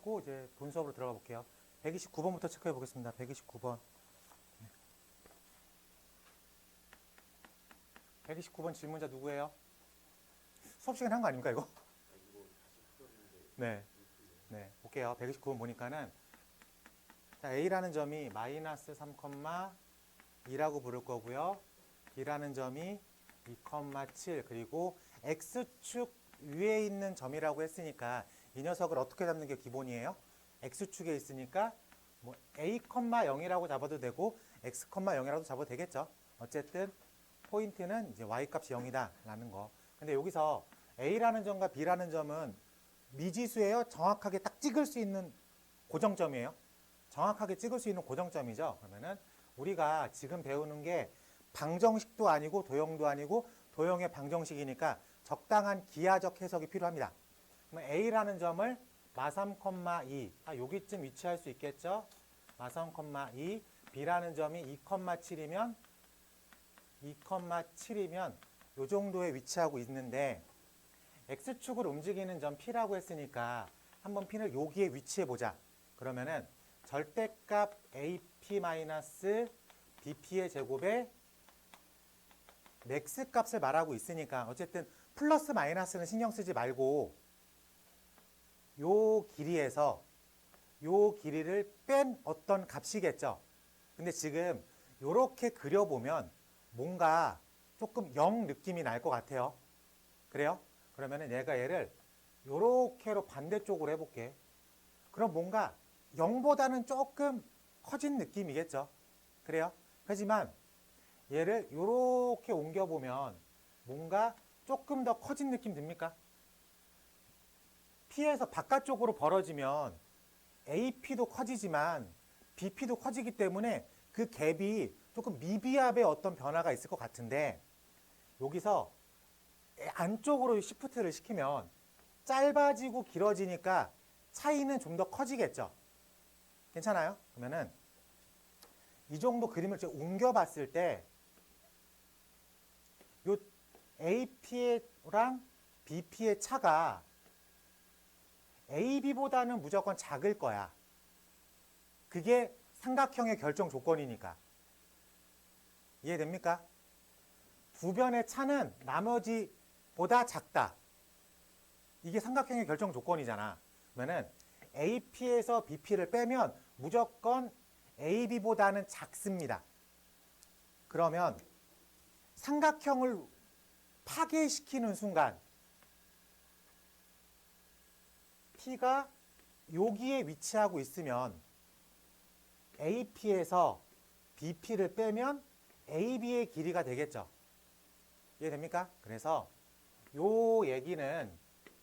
듣고 이제 본 수업으로 들어가 볼게요. 129번부터 체크해 보겠습니다. 129번. 129번 질문자 누구예요? 수업 시간에 한 거 아닙니까, 이거? 네. 네. 볼게요. 129번 보니까는, 자, A라는 점이 마이너스 3,2라고 부를 거고요. B라는 점이 2,7, 그리고 X축 위에 있는 점이라고 했으니까 이 녀석을 어떻게 잡는 게 기본이에요? X축에 있으니까 뭐 A,0이라고 잡아도 되고 X,0이라도 잡아도 되겠죠. 어쨌든 포인트는 이제 Y 값이 0이다 라는 거. 근데 여기서 A라는 점과 B라는 점은 미지수예요? 정확하게 딱 찍을 수 있는 고정점이에요? 정확하게 찍을 수 있는 고정점이죠. 그러면은 우리가 지금 배우는 게 방정식도 아니고 도형도 아니고 도형의 방정식이니까 적당한 기하적 해석이 필요합니다. 그럼 A라는 점을 마3,2, 여기쯤 위치할 수 있겠죠? 마3,2, B라는 점이 2,7이면 이 정도에 위치하고 있는데 X축을 움직이는 점 P라고 했으니까 한번 P를 여기에 위치해 보자. 그러면은 절대값 AP-BP의 제곱에 맥스 값을 말하고 있으니까 어쨌든 플러스 마이너스는 신경 쓰지 말고 요 길이에서 요 길이를 뺀 어떤 값이겠죠. 근데 지금 요렇게 그려보면 뭔가 조금 0 느낌이 날 것 같아요. 그래요? 그러면은 얘를 요렇게로 반대쪽으로 해볼게. 그럼 뭔가 0보다는 조금 커진 느낌이겠죠. 그래요? 하지만 얘를 요렇게 옮겨보면 뭔가 조금 더 커진 느낌 듭니까? P에서 바깥쪽으로 벌어지면 AP도 커지지만 BP도 커지기 때문에 그 갭이 조금 미비압의 어떤 변화가 있을 것 같은데 여기서 안쪽으로 시프트를 시키면 짧아지고 길어지니까 차이는 좀 더 커지겠죠. 괜찮아요? 그러면은 이 정도 그림을 옮겨봤을 때 요 AP랑 BP의 차가 AB보다는 무조건 작을 거야. 그게 삼각형의 결정 조건이니까. 이해됩니까? 두 변의 차는 나머지보다 작다. 이게 삼각형의 결정 조건이잖아. 그러면은 AP에서 BP를 빼면 무조건 AB보다는 작습니다. 그러면 삼각형을 파괴시키는 순간 P가 여기에 위치하고 있으면 AP에서 BP를 빼면 AB의 길이가 되겠죠. 이해됩니까? 그래서 요 얘기는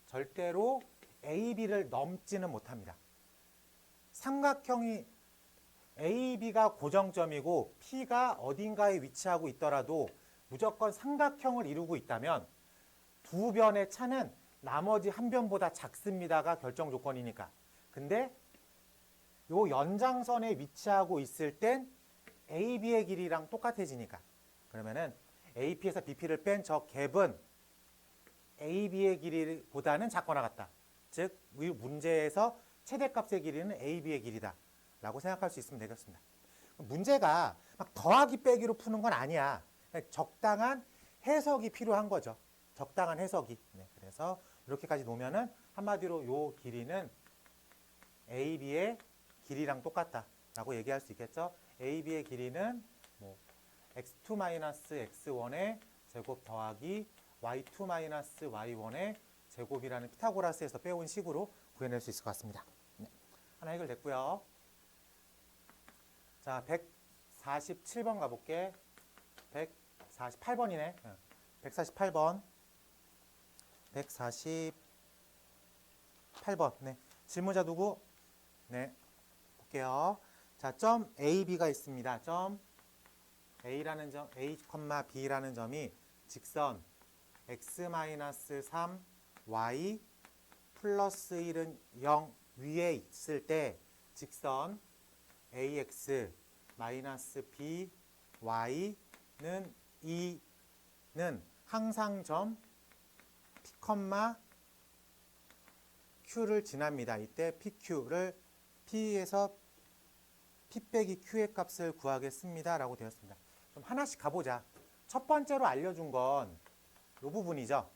절대로 AB를 넘지는 못합니다. 삼각형이 AB가 고정점이고 P가 어딘가에 위치하고 있더라도 무조건 삼각형을 이루고 있다면 두 변의 차는 나머지 한 변보다 작습니다가 결정 조건이니까. 근데 요 연장선에 위치하고 있을 땐 AB의 길이랑 똑같아지니까. 그러면은 AP에서 BP를 뺀 저 갭은 AB의 길이보다는 작거나 같다. 즉, 이 문제에서 최대값의 길이는 AB의 길이다 라고 생각할 수 있으면 되겠습니다. 문제가 막 더하기 빼기로 푸는 건 아니야. 적당한 해석이 필요한 거죠. 적당한 해석이. 네, 그래서 이렇게까지 놓으면은 한마디로 요 길이는 AB의 길이랑 똑같다 라고 얘기할 수 있겠죠. AB의 길이는 뭐 x2-x1의 제곱 더하기 y2-y1의 제곱이라는 피타고라스에서 배운 식으로 구해낼 수 있을 것 같습니다. 네, 하나 해결됐고요. 자, 147번 가볼게. 148번이네. 148번. 148번. 네. 질문자 누구? 네. 볼게요. 자, 점 AB가 있습니다. 점 A라는 점, A, B라는 점이 직선 x-3, y 플러스 1은 0 위에 있을 때 직선 ax 마이너스 b y는 2는 항상 점 p, PQ를 지납니다. 이때 PQ를 P에서 P 빼기 Q의 값을 구하겠습니다. 라고 되었습니다. 그럼 하나씩 가보자. 첫 번째로 알려준 건 이 부분이죠.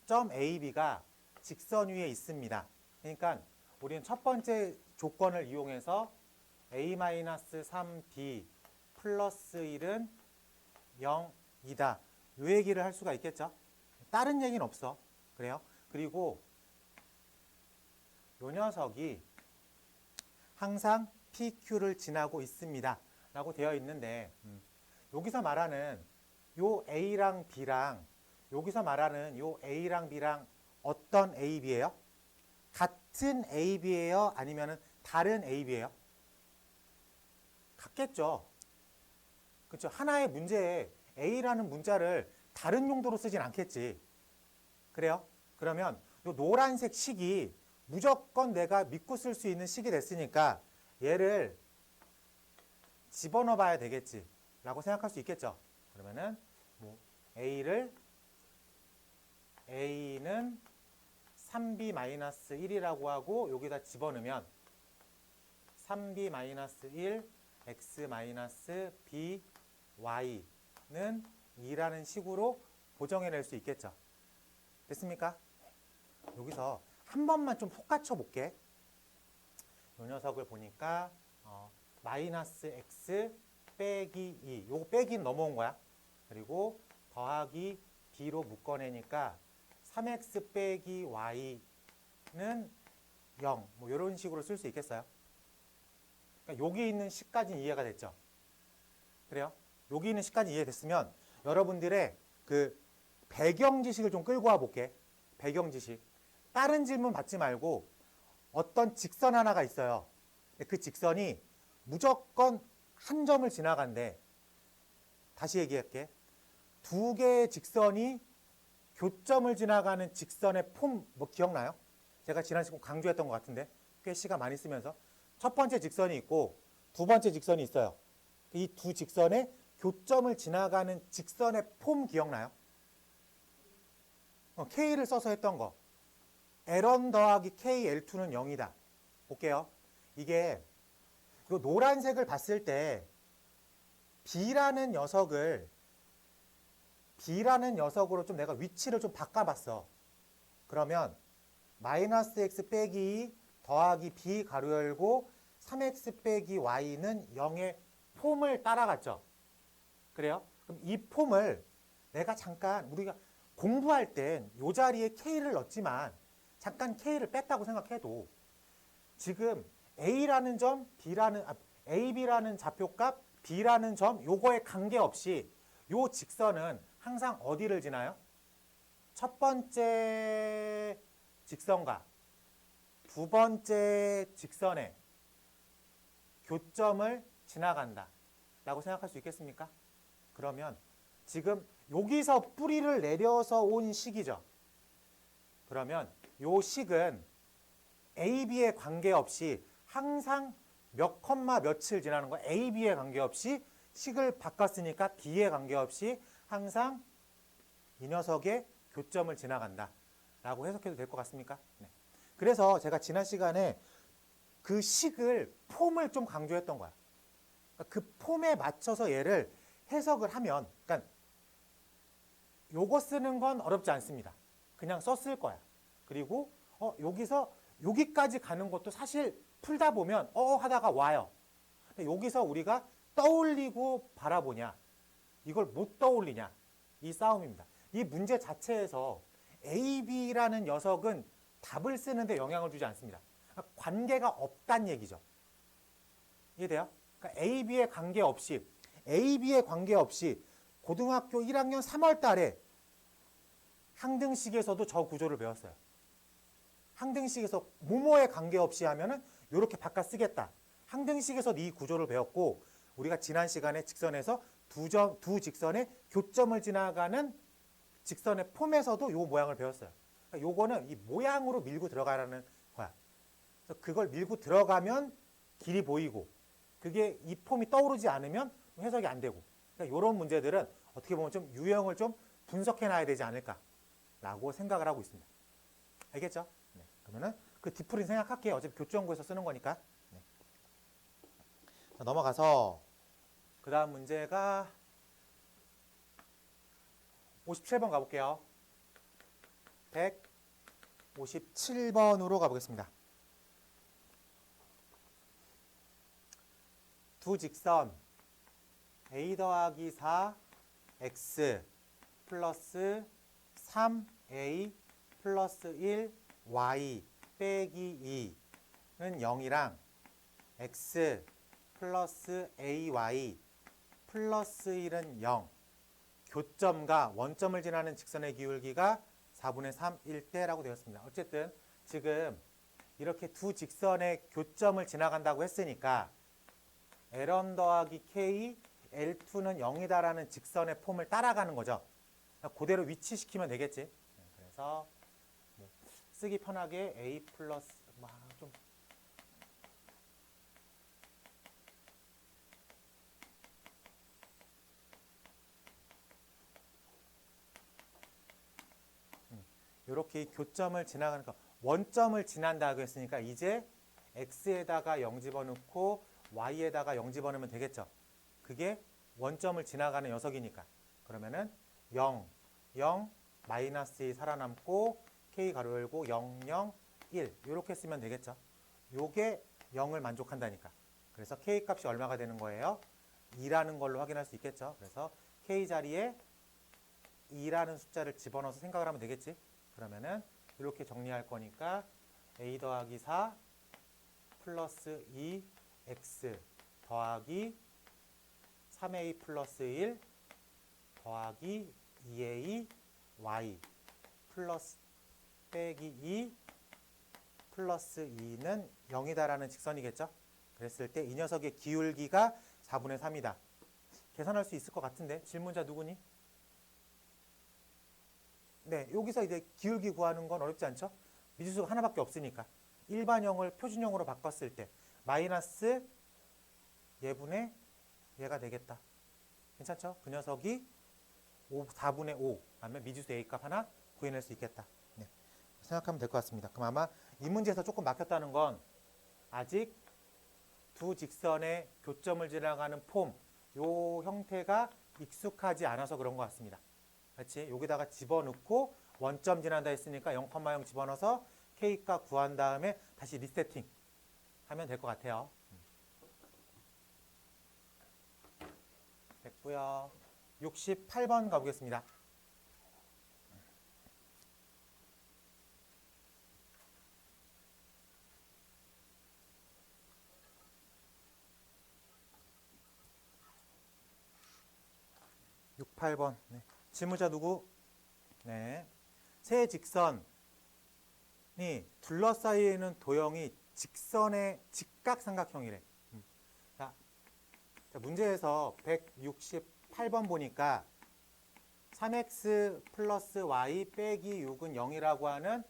점 AB가 직선 위에 있습니다. 그러니까 우리는 첫 번째 조건을 이용해서 A-3B 플러스 1은 0이다. 이 얘기를 할 수가 있겠죠. 다른 얘기는 없어. 그래요. 그리고 이 녀석이 항상 PQ를 지나고 있습니다. 라고 되어 있는데 여기서 말하는 요 A랑 B랑 여기서 말하는 요 A랑 B랑 어떤 AB예요? 같은 AB예요? 아니면 다른 AB예요? 같겠죠. 그렇죠. 하나의 문제에 A라는 문자를 다른 용도로 쓰진 않겠지. 그래요? 그러면 요 노란색 식이 무조건 내가 믿고 쓸 수 있는 식이 됐으니까 얘를 집어넣어 봐야 되겠지. 라고 생각할 수 있겠죠. 그러면은 뭐 A는 3B-1이라고 하고 여기다 집어넣으면 3B-1 x-b y는 2라는 식으로 보정해낼 수 있겠죠. 됐습니까? 여기서 한 번만 좀 훅 볼게. 이 녀석을 보니까 마이너스 x 빼기 2 요거 빼기는 넘어온 거야. 그리고 더하기 b로 묶어내니까 3x 빼기 y는 0 뭐 이런 식으로 쓸 수 있겠어요. 그러니까 여기 있는 식까지는 이해가 됐죠. 그래요? 여기 있는 식까지 이해됐으면 여러분들의 그 배경 지식을 좀 끌고 와 볼게. 배경 지식. 다른 질문 받지 말고 어떤 직선 하나가 있어요. 그 직선이 무조건 한 점을 지나간대. 다시 얘기할게. 두 개의 직선이 교점을 지나가는 직선의 폼 뭐 기억나요? 제가 지난 시간 강조했던 것 같은데 꽤 시간 많이 쓰면서 첫 번째 직선이 있고 두 번째 직선이 있어요. 이 두 직선의 교점을 지나가는 직선의 폼 기억나요? K를 써서 했던 거. L1 더하기 KL2는 0이다. 볼게요. 이게 이 노란색을 봤을 때 B라는 녀석으로 좀 내가 위치를 좀 바꿔봤어. 그러면 마이너스 x 빼기 2 더하기 b 가로 열고 3x 빼기 y는 0의 폼을 따라갔죠. 그래요? 그럼 이 폼을 내가 잠깐 우리가 공부할 땐 이 자리에 k를 넣었지만 잠깐 k를 뺐다고 생각해도 지금 a라는 점, ab라는 좌표값, b라는 점 요거에 관계없이 요 직선은 항상 어디를 지나요? 첫 번째 직선과 두 번째 직선의 교점을 지나간다 라고 생각할 수 있겠습니까? 그러면 지금 여기서 뿌리를 내려서 온 식이죠. 그러면 요 식은 AB에 관계없이 항상 몇 컴마 몇을 지나는 거 AB에 관계없이 식을 바꿨으니까 B에 관계없이 항상 이 녀석의 교점을 지나간다 라고 해석해도 될 것 같습니까? 네. 그래서 제가 지난 시간에 그 식을 폼을 좀 강조했던 거야. 그 폼에 맞춰서 얘를 해석을 하면 그러니까 요거 쓰는 건 어렵지 않습니다. 그냥 썼을 거야. 그리고 여기서 여기까지 가는 것도 사실 풀다 보면 하다가 와요. 근데 여기서 우리가 떠올리고 바라보냐 이걸 못 떠올리냐 이 싸움입니다. 이 문제 자체에서 A, B라는 녀석은 답을 쓰는데 영향을 주지 않습니다. 그러니까 관계가 없다는 얘기죠. 이해돼요? 그러니까 A, B에 관계없이 고등학교 1학년 3월 달에 항등식에서도 저 구조를 배웠어요. 항등식에서 뭐뭐에 관계없이 하면은 이렇게 바꿔 쓰겠다. 항등식에서 이 구조를 배웠고 우리가 지난 시간에 직선에서 두 직선의 교점을 지나가는 직선의 폼에서도 요 모양을 배웠어요. 그러니까 요거는 이 모양으로 밀고 들어가라는 거야. 그래서 그걸 밀고 들어가면 길이 보이고 그게 이 폼이 떠오르지 않으면 해석이 안 되고 그러니까 이런 문제들은 어떻게 보면 좀 유형을 좀 분석해 놔야 되지 않을까라고 생각을 하고 있습니다. 알겠죠? 네. 그러면은 그 디프린 생각할게요. 어차피 교정구에서 쓰는 거니까. 네. 자, 넘어가서 그 다음 문제가 57번 가볼게요. 157번으로 가보겠습니다. 두 직선 a 더하기 4 x 플러스 3a 플러스 1 y 빼기 2는 0이랑 x 플러스 ay 플러스 1은 0 교점과 원점을 지나는 직선의 기울기가 4분의 3일 때라고 되었습니다. 어쨌든 지금 이렇게 두 직선의 교점을 지나간다고 했으니까 L1 더하기 K, L2는 0이다라는 직선의 폼을 따라가는 거죠. 그대로 위치시키면 되겠지. 그래서 뭐 쓰기 편하게 A 플러스 좀 이렇게 교점을 지나가는 거 원점을 지난다고 했으니까 이제 X에다가 0 집어넣고 Y에다가 0 집어넣으면 되겠죠. 그게 원점을 지나가는 녀석이니까. 그러면은 0, 0, 마이너스 2 살아남고 K 가로 열고 0, 0, 1 이렇게 쓰면 되겠죠. 요게 0을 만족한다니까. 그래서 K 값이 얼마가 되는 거예요? 2라는 걸로 확인할 수 있겠죠. 그래서 K 자리에 2라는 숫자를 집어넣어서 생각을 하면 되겠지. 그러면은 이렇게 정리할 거니까 A 더하기 4 플러스 2x 더하기 3a 플러스 1 더하기 2a y 플러스 빼기 2 플러스 2는 0이다라는 직선이겠죠. 그랬을 때 이 녀석의 기울기가 4분의 3이다. 계산할 수 있을 것 같은데 질문자 누구니? 네, 여기서 이제 기울기 구하는 건 어렵지 않죠? 미지수가 하나밖에 없으니까. 일반형을 표준형으로 바꿨을 때 마이너스 얘분의 얘가 되겠다. 괜찮죠? 그 녀석이 4분의 5 하면 미지수 A 값 하나 구해낼 수 있겠다. 네, 생각하면 될 것 같습니다. 그럼 아마 이 문제에서 조금 막혔다는 건 아직 두 직선의 교점을 지나가는 폼, 요 형태가 익숙하지 않아서 그런 것 같습니다. 그렇지? 여기다가 집어넣고 원점 지난다 했으니까 0,0 집어넣어서 K값 구한 다음에 다시 리세팅 하면 될 것 같아요. 됐고요. 68번 가보겠습니다. 네. 질문자 누구? 네. 세 직선이 둘러싸여 있는 도형이 직선의 직각삼각형이래. 자, 문제에서 168번 보니까 3x 플러스 y 빼기 6은 0이라고 하는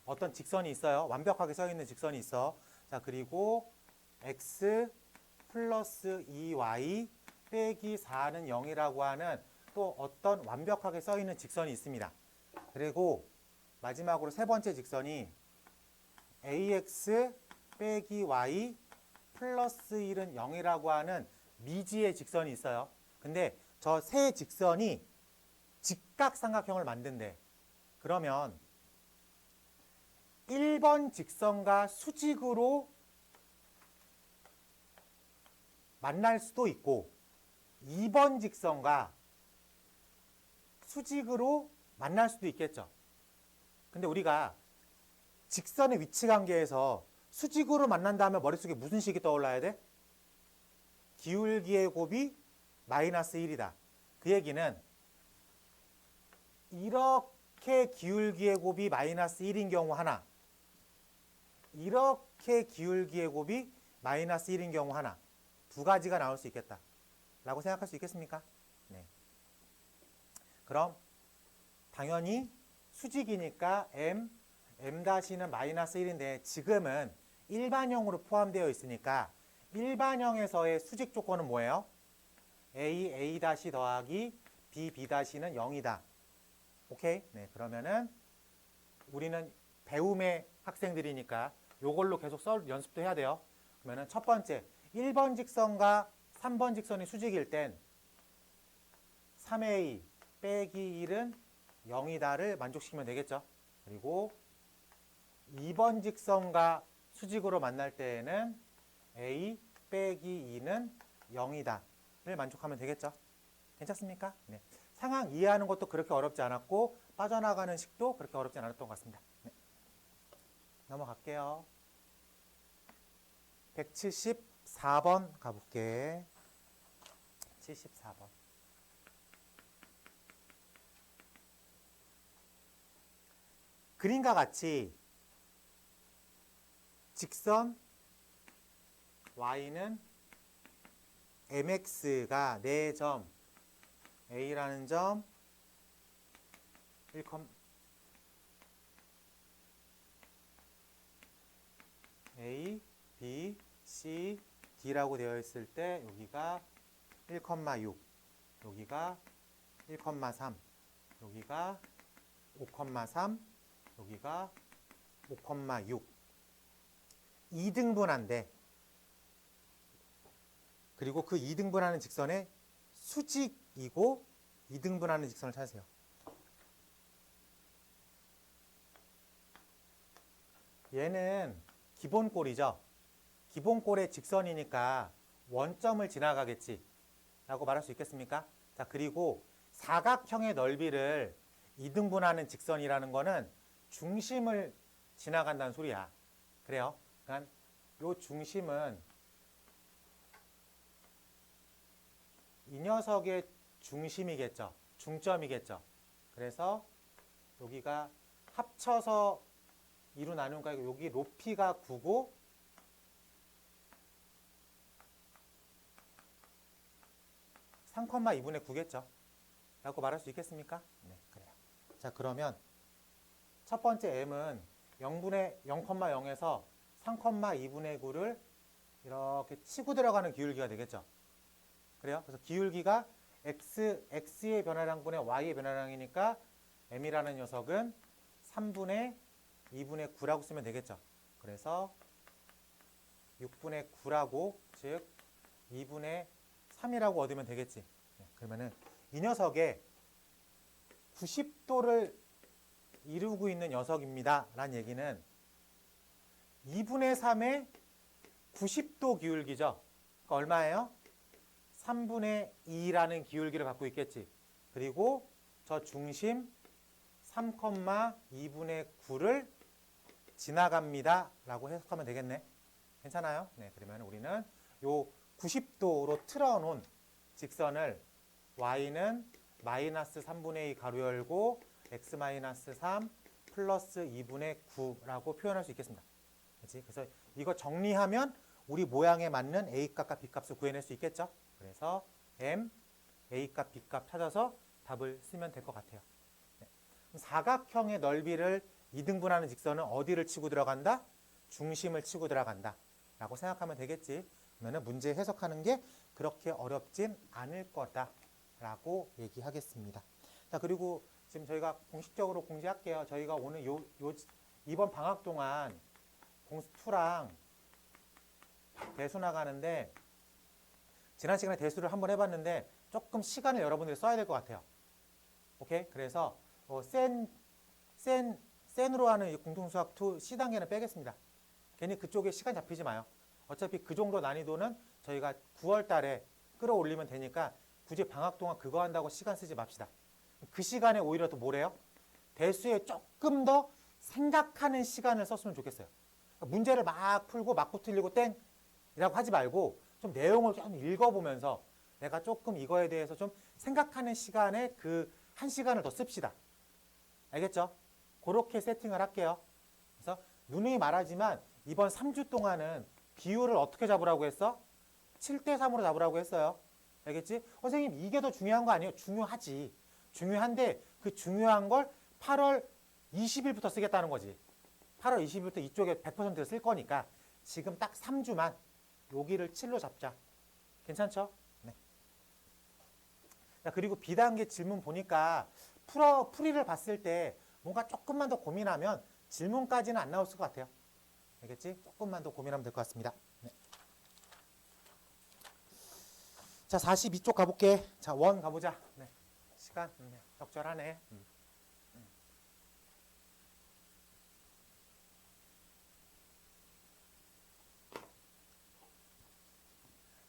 어떤 직선이 있어요. 완벽하게 써 있는 직선이 있어. 자, 그리고 x 플러스 2y 빼기 4는 0이라고 하는 또 어떤 완벽하게 써 있는 직선이 있습니다. 그리고 마지막으로 세 번째 직선이 ax 빼기 y 플러스 1은 0이라고 하는 미지의 직선이 있어요. 근데 저 세 직선이 직각삼각형을 만든대. 그러면 1번 직선과 수직으로 만날 수도 있고 2번 직선과 수직으로 만날 수도 있겠죠. 근데 우리가 직선의 위치 관계에서 수직으로 만난다면 머릿속에 무슨 식이 떠올라야 돼? 기울기의 곱이 마이너스 1이다. 그 얘기는 이렇게 기울기의 곱이 마이너스 1인 경우 하나, 이렇게 기울기의 곱이 마이너스 1인 경우 하나, 두 가지가 나올 수 있겠다 라고 생각할 수 있겠습니까? 네. 그럼 당연히 수직이니까 m-는 마이너스 1인데 지금은 일반형으로 포함되어 있으니까 일반형에서의 수직 조건은 뭐예요? a 더하기 b 는 0이다. 오케이? 네, 그러면은 우리는 배움의 학생들이니까 요걸로 계속 연습도 해야 돼요. 그러면은 첫 번째 1번 직선과 3번 직선이 수직일 땐 3a 빼기 1은 0이다를 만족시키면 되겠죠. 그리고 2번 직선과 수직으로 만날 때에는 a 빼기 2는 0이다를 만족하면 되겠죠. 괜찮습니까? 네. 상황 이해하는 것도 그렇게 어렵지 않았고 빠져나가는 식도 그렇게 어렵지 않았던 것 같습니다. 네. 넘어갈게요. 174번 가볼게. 74번. 그림과 같이 직선 y는 mx가 4점 a라는 점 1, a, b, c, d라고 되어 있을 때 여기가 1,6, 여기가 1,3, 여기가 5,3, 여기가 5,6. 2등분한데 그리고 그 2등분하는 직선의 수직이고 2등분하는 직선을 찾으세요. 얘는 기본꼴이죠. 기본꼴의 직선이니까 원점을 지나가겠지 라고 말할 수 있겠습니까? 자, 그리고 사각형의 넓이를 2등분하는 직선이라는 거는 중심을 지나간다는 소리야. 그래요. 그러니까 요 중심은 이 녀석의 중심이겠죠. 중점이겠죠. 그래서 여기가 합쳐서 2로 나누니까 여기 높이가 9고 (3, 2분의 9겠죠) 라고 말할 수 있겠습니까? 네, 그래요. 자, 그러면 첫 번째 m은 0,0에서 3,2분의 9를 이렇게 치고 들어가는 기울기가 되겠죠. 그래요? 그래서 기울기가 x의 변화량분의 y의 변화량이니까 m이라는 녀석은 3분의 2분의 9라고 쓰면 되겠죠. 그래서 6분의 9라고, 즉 2분의 3이라고 얻으면 되겠지. 네, 그러면은 이 녀석의 90도를 이루고 있는 녀석입니다 라는 얘기는 2분의 3의 90도 기울기죠. 그러니까 얼마예요? 3분의 2라는 기울기를 갖고 있겠지. 그리고 저 중심 3,2분의 9를 지나갑니다 라고 해석하면 되겠네. 괜찮아요? 네, 그러면 우리는 요 90도로 틀어놓은 직선을 y는 마이너스 3분의 2 가로 열고 x 마이너스 3 플러스 2분의 9라고 표현할 수 있겠습니다. 그렇지? 그래서 이거 정리하면 우리 모양에 맞는 a 값과 b 값을 구해낼 수 있겠죠? 그래서 m, a 값, b 값 찾아서 답을 쓰면 될 것 같아요. 네. 사각형의 넓이를 2등분하는 직선은 어디를 치고 들어간다? 중심을 치고 들어간다 라고 생각하면 되겠지. 그러면 문제 해석하는 게 그렇게 어렵진 않을 거다 라고 얘기하겠습니다. 자, 그리고 지금 저희가 공식적으로 공지할게요. 저희가 오늘 이번 방학 동안 공수2랑 대수 나가는데 지난 시간에 대수를 한번 해봤는데 조금 시간을 여러분들이 써야 될 것 같아요. 오케이? 그래서 센으로 하는 공통수학 2 C단계는 빼겠습니다. 괜히 그쪽에 시간 잡히지 마요. 어차피 그 정도 난이도는 저희가 9월 달에 끌어올리면 되니까 굳이 방학 동안 그거 한다고 시간 쓰지 맙시다. 그 시간에 오히려 또 뭐래요? 대수에 조금 더 생각하는 시간을 썼으면 좋겠어요. 그러니까 문제를 막 풀고 맞고 틀리고 땡이라고 하지 말고 좀 내용을 좀 읽어보면서 내가 조금 이거에 대해서 좀 생각하는 시간에 그 1시간을 더 씁시다. 알겠죠? 그렇게 세팅을 할게요. 그래서 누누이 말하지만 이번 3주 동안은 비율을 어떻게 잡으라고 했어? 7대3으로 잡으라고 했어요. 알겠지? 선생님 이게 더 중요한 거 아니에요? 중요하지. 중요한데 그 중요한 걸 8월 20일부터 쓰겠다는 거지. 8월 20일부터 이쪽에 100%를 쓸 거니까 지금 딱 3주만 여기를 7로 잡자. 괜찮죠? 네. 자, 그리고 B단계 질문 보니까 풀이를 봤을 때 뭔가 조금만 더 고민하면 질문까지는 안 나올 것 같아요. 알겠지? 조금만 더 고민하면 될 것 같습니다. 네. 자, 42쪽 가볼게. 자, 원 가보자. 네. 시간 적절하네.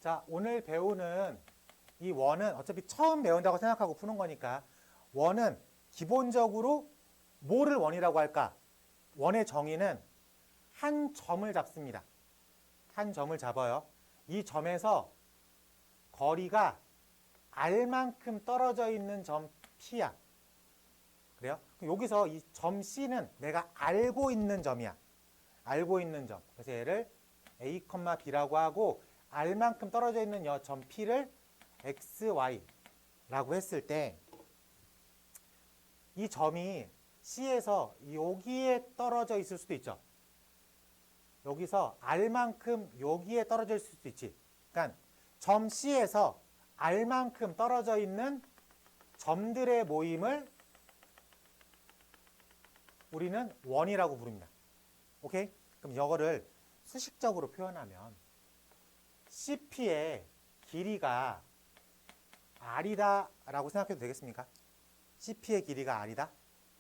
자, 오늘 배우는 이 원은 어차피 처음 배운다고 생각하고 푸는 거니까 원은 기본적으로 뭐를 원이라고 할까? 원의 정의는 한 점을 잡습니다. 한 점을 잡아요. 이 점에서 거리가 R만큼 떨어져 있는 점 P야. 그래요? 여기서 이 점 C는 내가 알고 있는 점이야. 알고 있는 점. 그래서 얘를 A, B라고 하고 R만큼 떨어져 있는 이 점 P를 X, Y라고 했을 때 이 점이 C에서 여기에 떨어져 있을 수도 있죠. 여기서 R만큼 여기에 떨어져 있을 수도 있지. 그러니까 점 C에서 R만큼 떨어져 있는 점들의 모임을 우리는 원이라고 부릅니다. 오케이? 그럼 이거를 수식적으로 표현하면 CP의 길이가 R이다 라고 생각해도 되겠습니까? CP의 길이가 R이다?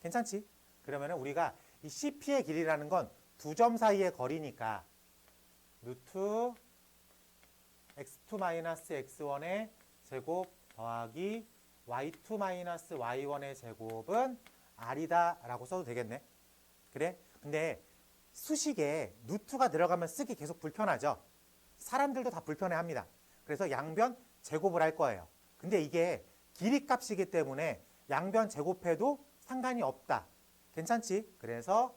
괜찮지? 그러면 우리가 이 CP의 길이라는 건 두 점 사이의 거리니까 루트 x2-x1의 제곱 더하기 y2-y1의 제곱은 R이다 라고 써도 되겠네. 그래? 근데 수식에 루트가 들어가면 쓰기 계속 불편하죠. 사람들도 다 불편해합니다. 그래서 양변 제곱을 할 거예요. 근데 이게 길이 값이기 때문에 양변 제곱해도 상관이 없다. 괜찮지? 그래서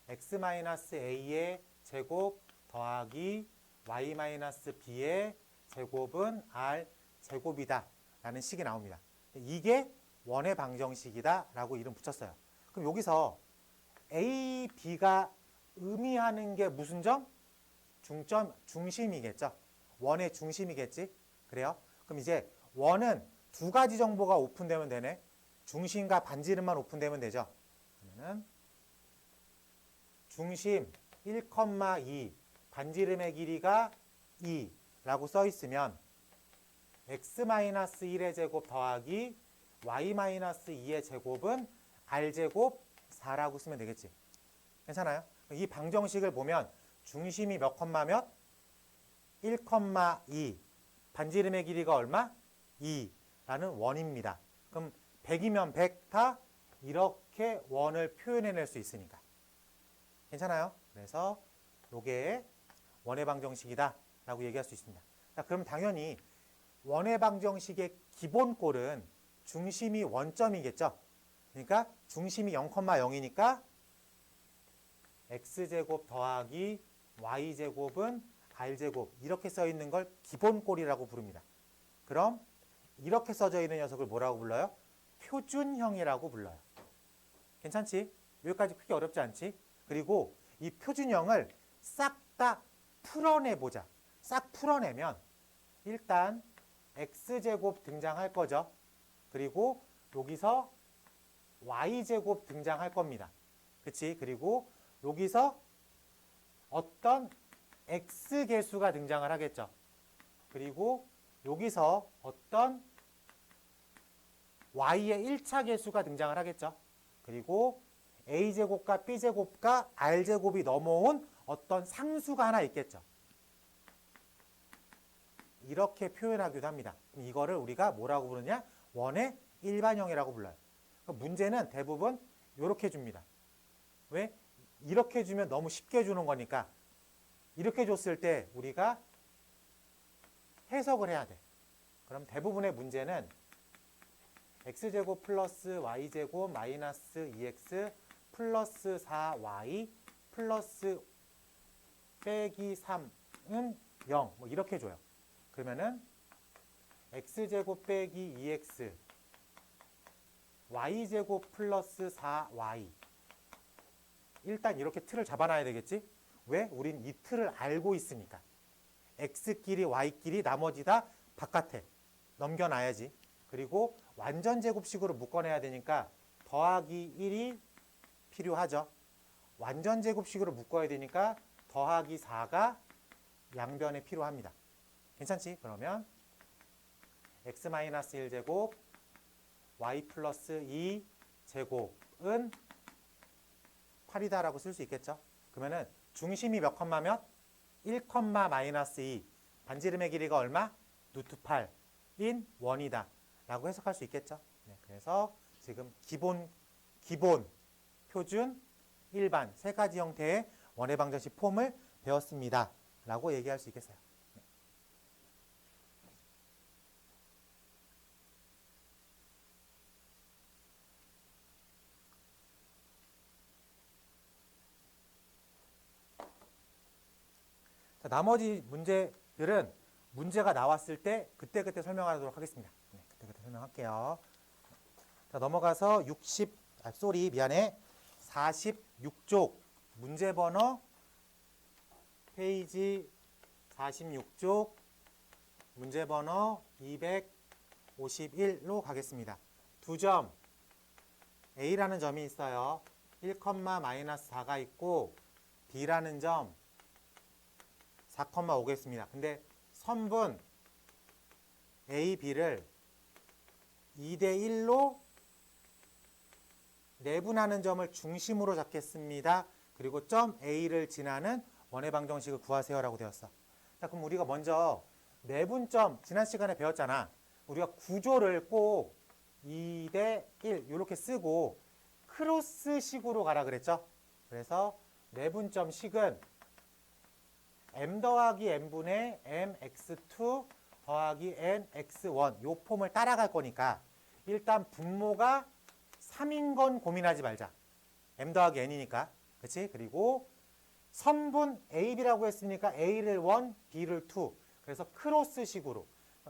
x-a의 제곱 더하기 y-b의 제곱은 r 제곱이다 라는 식이 나옵니다. 이게 원의 방정식이다 라고 이름 붙였어요. 그럼 여기서 a, b가 의미하는 게 무슨 점? 중점, 중심이겠죠. 원의 중심이겠지. 그래요? 그럼 이제 원은 두 가지 정보가 오픈되면 되네. 중심과 반지름만 오픈되면 되죠. 그러면은 중심 1,2 반지름의 길이가 2라고 써 있으면 x-1의 제곱 더하기 y-2의 제곱은 r제곱 4라고 쓰면 되겠지. 괜찮아요? 이 방정식을 보면 중심이 몇 콤마 몇? 1,2 반지름의 길이가 얼마? 2라는 원입니다. 그럼 100이면 100 다 이렇게 원을 표현해낼 수 있으니까. 괜찮아요? 그래서 요게 원의 방정식이다 라고 얘기할 수 있습니다. 자, 그럼 당연히 원의 방정식의 기본꼴은 중심이 원점이겠죠. 그러니까 중심이 0,0이니까 x제곱 더하기 y제곱은 r제곱 이렇게 써 있는 걸 기본꼴이라고 부릅니다. 그럼 이렇게 써져 있는 녀석을 뭐라고 불러요? 표준형이라고 불러요. 괜찮지? 여기까지 크게 어렵지 않지? 그리고 이 표준형을 싹 다 풀어내보자. 싹 풀어내면 일단 x제곱 등장할 거죠. 그리고 여기서 y제곱 등장할 겁니다. 그치? 그리고 여기서 어떤 x계수가 등장을 하겠죠. 그리고 여기서 어떤 y의 1차 계수가 등장을 하겠죠. 그리고 a제곱과 b제곱과 r제곱이 넘어온 어떤 상수가 하나 있겠죠. 이렇게 표현하기도 합니다. 이거를 우리가 뭐라고 부르냐? 원의 일반형이라고 불러요. 문제는 대부분 이렇게 줍니다. 왜? 이렇게 주면 너무 쉽게 주는 거니까 이렇게 줬을 때 우리가 해석을 해야 돼. 그럼 대부분의 문제는 x제곱 플러스 y제곱 마이너스 2x 플러스 4y 플러스 빼기 3은 0 뭐 이렇게 줘요. 그러면은 x제곱 빼기 2x y제곱 플러스 4y 일단 이렇게 틀을 잡아놔야 되겠지? 왜? 우린 이 틀을 알고 있으니까. x끼리 y끼리 나머지 다 바깥에 넘겨놔야지. 그리고 완전 제곱식으로 묶어내야 되니까 더하기 1이 필요하죠. 완전 제곱식으로 묶어야 되니까 더하기 4가 양변에 필요합니다. 괜찮지? 그러면 x-1제곱 y 플러스 2제곱은 8이다라고 쓸 수 있겠죠. 그러면은 중심이 몇 컴마면 1, 마이너스 2 반지름의 길이가 얼마? 루트 8인 원이다 라고 해석할 수 있겠죠. 네, 그래서 지금 기본, 표준, 일반 세 가지 형태의 원의 방정식 폼을 배웠습니다 라고 얘기할 수 있겠어요. 네. 자, 나머지 문제들은 문제가 나왔을 때 그때그때 설명하도록 하겠습니다. 네, 그때그때 설명할게요. 자, 넘어가서 46쪽 문제 번호 페이지 46쪽 문제 번호 251로 가겠습니다. 두 점 A라는 점이 있어요. 1, 마이너스 4가 있고 B라는 점 4, 오겠습니다. 근데 선분 A, B를 2대 1로 내분하는 점을 중심으로 잡겠습니다. 그리고 점 A를 지나는 원의 방정식을 구하세요라고 되었어. 자, 그럼 우리가 먼저 내분점 지난 시간에 배웠잖아. 우리가 구조를 꼭 2대 1 이렇게 쓰고 크로스식으로 가라 그랬죠. 그래서 내분점 식은 m 더하기 n분의 mx2 더하기 nx1 요 폼을 따라갈 거니까 일단 분모가 3인 건 고민하지 말자. m 더하기 n이니까. 그치? 그리고 선분 AB라고 했으니까 A를 1, B를 2. 그래서 크로스식으로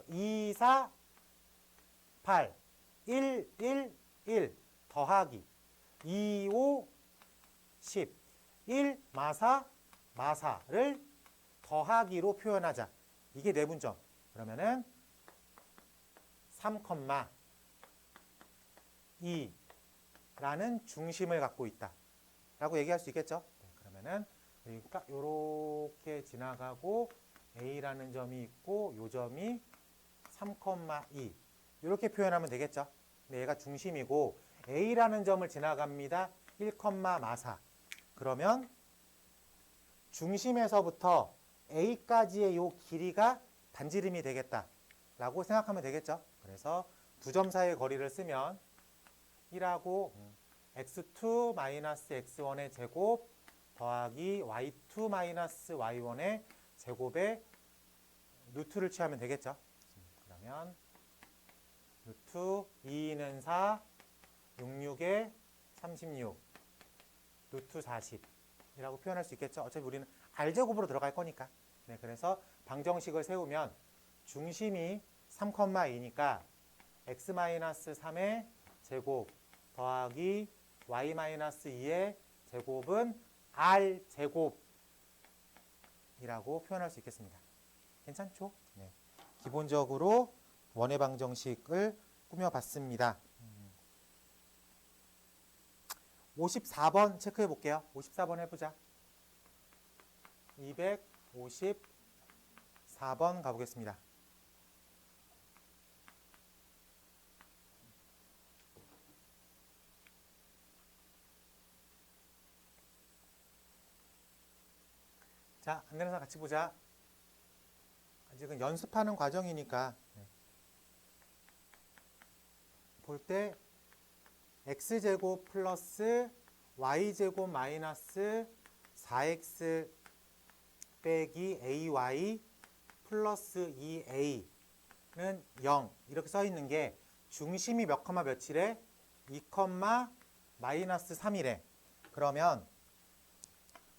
2, 4, 8, 1, 1, 1 더하기 2, 5, 10, 1, 마사, 마사를 더하기로 표현하자. 이게 내분점. 그러면은 3, 2 라는 중심을 갖고 있다 라고 얘기할 수 있겠죠. 네, 그러면은 그러니까 이렇게 지나가고 A라는 점이 있고 요 점이 3, 2 이렇게 표현하면 되겠죠. 근데 얘가 중심이고 A라는 점을 지나갑니다. 1, 마사 그러면 중심에서부터 A까지의 요 길이가 반지름이 되겠다 라고 생각하면 되겠죠. 그래서 두 점 사이의 거리를 쓰면 1하고 x2 마이너스 x1의 제곱 더하기 y2 마이너스 y1의 제곱에 루트를 취하면 되겠죠. 그러면 루트 2는 4, 66에 36, 루트 40이라고 표현할 수 있겠죠. 어차피 우리는 R제곱으로 들어갈 거니까. 네, 그래서 방정식을 세우면 중심이 3,2니까 x-3의 제곱 더하기 y-2의 제곱은 R제곱이라고 표현할 수 있겠습니다. 괜찮죠? 네. 기본적으로 원의 방정식을 꾸며봤습니다. 54번 체크해 볼게요. 54번 해보자. 254번 가보겠습니다. 자, 안내사 같이 보자. 아직은 연습하는 과정이니까 볼 때 x제곱 플러스 y제곱 마이너스 4x 빼기 ay 플러스 2a는 0 이렇게 써 있는 게 중심이 몇 컴마 며칠에 2 컴마 마이너스 3이래. 그러면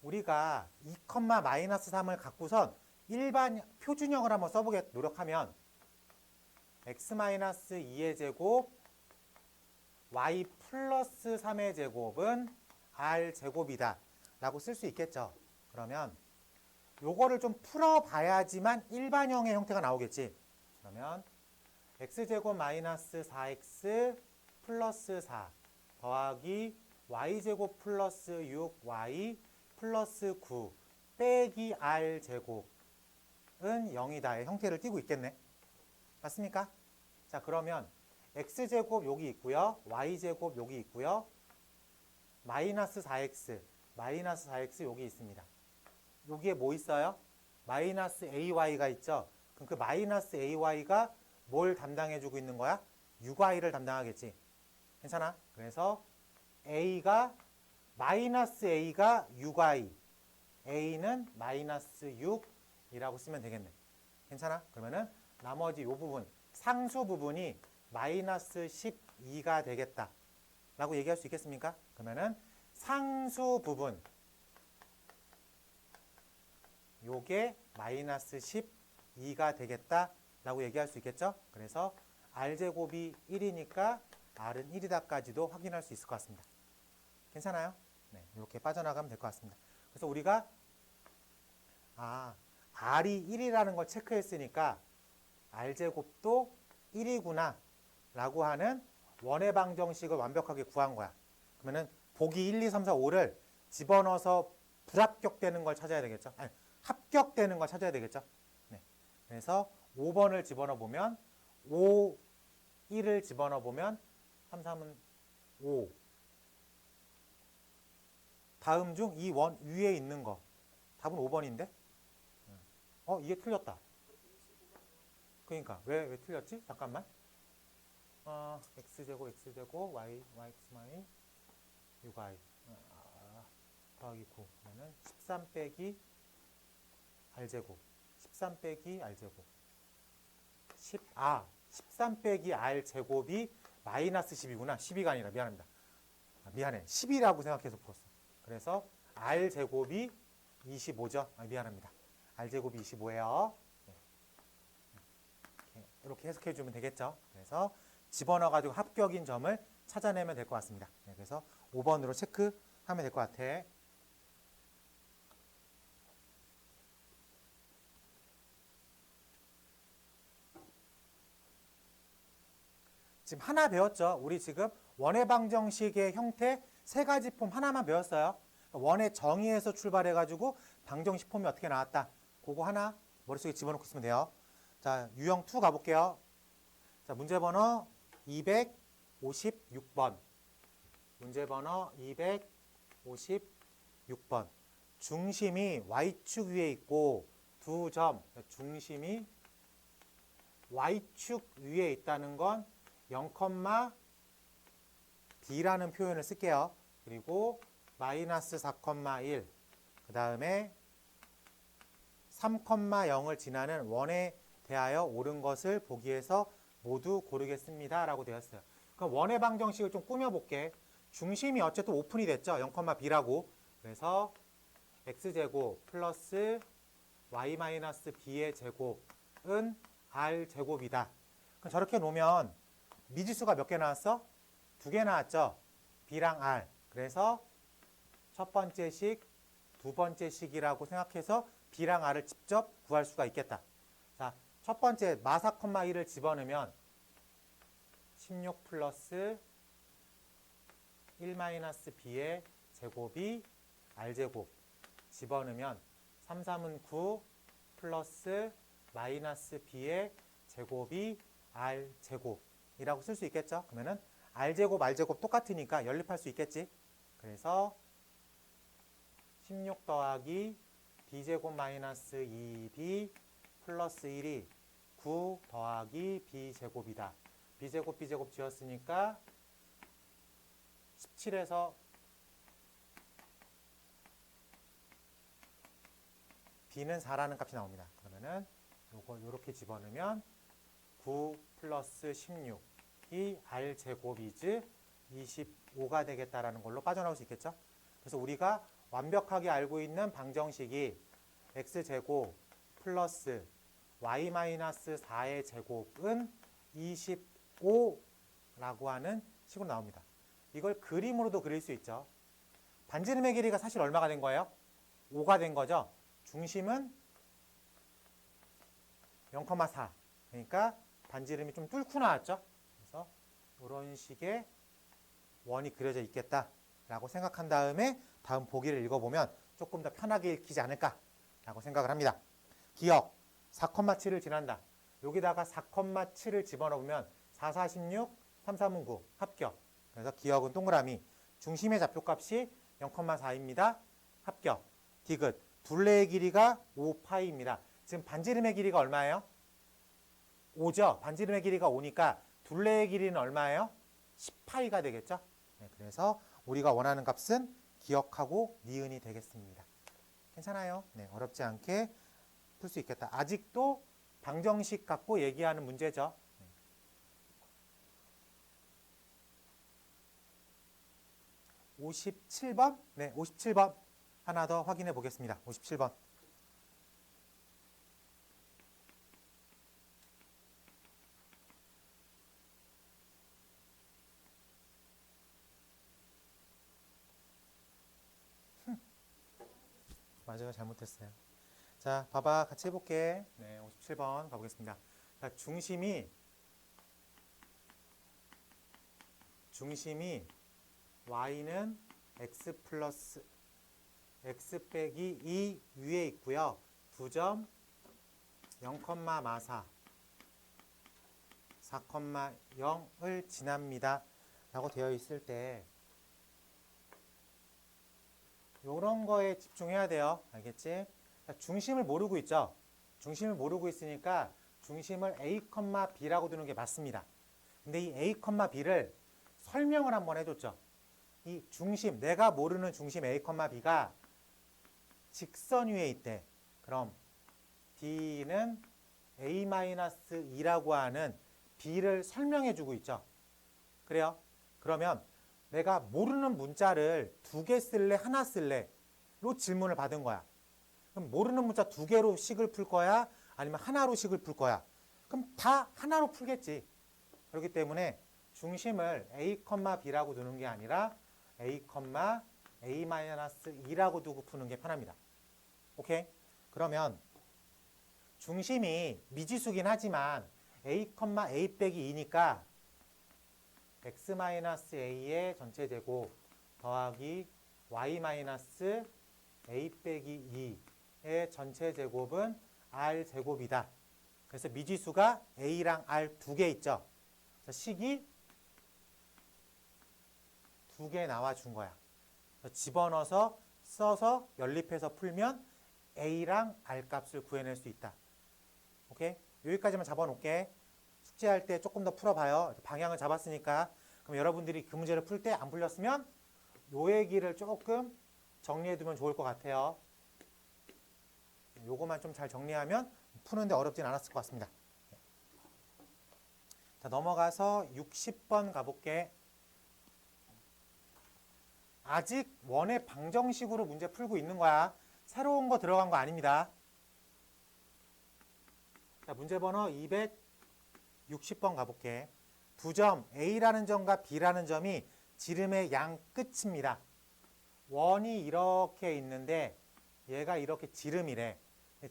우리가 2 컴마 마이너스 3을 갖고선 일반 표준형을 한번 써보게 노력하면 x 마이너스 2의 제곱 y 플러스 3의 제곱은 r 제곱이다 라고 쓸 수 있겠죠. 그러면 요거를 좀 풀어봐야지만 일반형의 형태가 나오겠지. 그러면 x제곱 마이너스 4x 플러스 4 더하기 y제곱 플러스 6y 플러스 9 빼기 r제곱은 0이다의 형태를 띠고 있겠네. 맞습니까? 자, 그러면 x제곱 여기 있고요. y제곱 여기 있고요. 마이너스 4x 여기 있습니다. 여기에 뭐 있어요? 마이너스 ay가 있죠. 그럼 그 마이너스 ay가 뭘 담당해주고 있는 거야? 6y를 담당하겠지. 괜찮아? 그래서 마이너스 a가 6y, a는 마이너스 6이라고 쓰면 되겠네. 괜찮아? 그러면은 나머지 이 부분, 상수 부분이 마이너스 12가 되겠다 라고 얘기할 수 있겠습니까? 그러면은 상수 부분, 요게 마이너스 12가 되겠다 라고 얘기할 수 있겠죠? 그래서 r제곱이 1이니까 r은 1이다까지도 확인할 수 있을 것 같습니다. 괜찮아요? 네, 이렇게 빠져나가면 될 것 같습니다. 그래서 우리가 r이 1이라는 걸 체크했으니까 r제곱도 1이구나 라고 하는 원의 방정식을 완벽하게 구한 거야. 그러면은 보기 1, 2, 3, 4, 5를 집어넣어서 불합격되는 걸 찾아야 되겠죠? 아니, 합격되는 걸 찾아야 되겠죠? 네. 그래서 5번을 집어넣어 보면 5, 1을 집어넣어 보면 3, 3은 5. 다음 중 이 원 위에 있는 거. 답은 5번인데? 이게 틀렸다. 그러니까 왜 틀렸지? 잠깐만. x제곱 y xy 6y 더하기 9 그러면 13 빼기 r제곱 13 빼기 r제곱 13 빼기 r제곱이 마이너스 10이구나. 12가 아니라 미안합니다. 미안해. 10이라고 생각해서 풀었어. 그래서 r제곱이 25죠. 미안합니다. r제곱이 25예요. 이렇게 해석해 주면 되겠죠. 그래서 집어넣어가지고 합격인 점을 찾아내면 될 것 같습니다. 그래서 5번으로 체크하면 될 것 같아. 지금 하나 배웠죠. 우리 지금 원의 방정식의 형태 세 가지 폼 하나만 배웠어요. 원의 정의에서 출발해가지고 방정식 폼이 어떻게 나왔다. 그거 하나 머릿속에 집어넣고 있으면 돼요. 자, 유형 2 가볼게요. 자, 문제번호 256번. 문제번호 256번. 중심이 y축 위에 있고 두 점, 중심이 y축 위에 있다는 건 0, b라는 표현을 쓸게요. 그리고 마이너스 4,1, 그 다음에 3,0을 지나는 원에 대하여 옳은 것을 보기에서 모두 고르겠습니다 라고 되었어요. 그럼 원의 방정식을 좀 꾸며볼게. 중심이 어쨌든 오픈이 됐죠. 0, b라고. 그래서 x제곱 플러스 y-b의 제곱은 r제곱이다. 그럼 저렇게 놓으면 미지수가 몇 개 나왔어? 2개 나왔죠. b랑 r. 그래서 첫 번째 식, 두 번째 식이라고 생각해서 b랑 r을 직접 구할 수가 있겠다. 자, 첫 번째 마 4,1을 집어넣으면 16 플러스 1-b의 제곱이 r제곱. 집어넣으면 3, 3은 9 플러스 마이너스 b의 제곱이 r제곱이라고 쓸 수 있겠죠. 그러면은 r제곱, r제곱 똑같으니까 연립할 수 있겠지. 그래서 16 더하기 b제곱 마이너스 2b 플러스 1이 9 더하기 b제곱이다. b제곱 지었으니까 17에서 b는 4라는 값이 나옵니다. 그러면은 요걸 요렇게 집어넣으면 9 플러스 16이 r제곱이즈 25가 되겠다라는 걸로 빠져나올 수 있겠죠. 그래서 우리가 완벽하게 알고 있는 방정식이 x제곱 플러스 y-4의 제곱은 25라고 하는 식으로 나옵니다. 이걸 그림으로도 그릴 수 있죠. 반지름의 길이가 사실 얼마가 된 거예요? 5가 된 거죠. 중심은 0,4. 그러니까 반지름이 좀 뚫고 나왔죠. 그래서 이런 식의 원이 그려져 있겠다 라고 생각한 다음에 다음 보기를 읽어보면 조금 더 편하게 읽히지 않을까라고 생각을 합니다. 기억 4,7을 지난다. 여기다가 4,7을 집어넣으면 4, 4, 16, 3, 3은 9 합격. 그래서 기억은 동그라미. 중심의 좌표값이 0,4입니다. 합격. 디귿 둘레의 길이가 5파이입니다. 지금 반지름의 길이가 얼마예요? 5죠. 반지름의 길이가 5니까 둘레의 길이는 얼마예요? 10파이가 되겠죠. 네, 그래서 우리가 원하는 값은 기억하고 니은이 되겠습니다. 괜찮아요. 네, 어렵지 않게 풀 수 있겠다. 아직도 방정식 갖고 얘기하는 문제죠. 57번? 네, 57번. 하나 더 확인해 보겠습니다. 57번. 맞아요. 잘못했어요. 자, 봐봐. 같이 해볼게. 네, 57번 가보겠습니다. 자, 중심이 y는 x 플러스 x 빼기 2 위에 있고요. 2점 0,44 4,0을 지납니다. 라고 되어 있을 때 이런 거에 집중해야 돼요. 알겠지? 중심을 모르고 있죠? 중심을 모르고 있으니까 중심을 A, B라고 두는 게 맞습니다. 근데 이 A, B를 설명을 한번 해줬죠. 이 중심, 내가 모르는 중심 A, B가 직선 위에 있대. 그럼 D는 A-2라고 하는 B를 설명해 주고 있죠. 그래요? 그러면 내가 모르는 문자를 2개 쓸래, 하나 쓸래? 로 질문을 받은 거야. 그럼 모르는 문자 2개로 식을 풀 거야? 아니면 하나로 식을 풀 거야? 그럼 다 하나로 풀겠지. 그렇기 때문에 중심을 A, B라고 두는 게 아니라 A, A-2라고 두고 푸는 게 편합니다. 오케이? 그러면 중심이 미지수긴 하지만 A, A 빼기 2니까 x-a의 전체 제곱 더하기 y-a 빼기 2의 전체 제곱은 r 제곱이다. 그래서 미지수가 a랑 r 2개 있죠. 그래서 식이 2개 나와준 거야. 집어넣어서 써서 연립해서 풀면 a랑 r 값을 구해낼 수 있다. 오케이? 여기까지만 잡아놓을게. 숙제할 때 조금 더 풀어봐요. 방향을 잡았으니까. 그럼 여러분들이 그 문제를 풀 때 안 풀렸으면 요 얘기를 조금 정리해두면 좋을 것 같아요. 요거만 좀 잘 정리하면 푸는데 어렵진 않았을 것 같습니다. 자, 넘어가서 60번 가볼게. 아직 원의 방정식으로 문제 풀고 있는 거야. 새로운 거 들어간 거 아닙니다. 자, 문제 번호 260번 가볼게. 두 점 A라는 점과 B라는 점이 지름의 양 끝입니다. 원이 이렇게 있는데 얘가 이렇게 지름이래.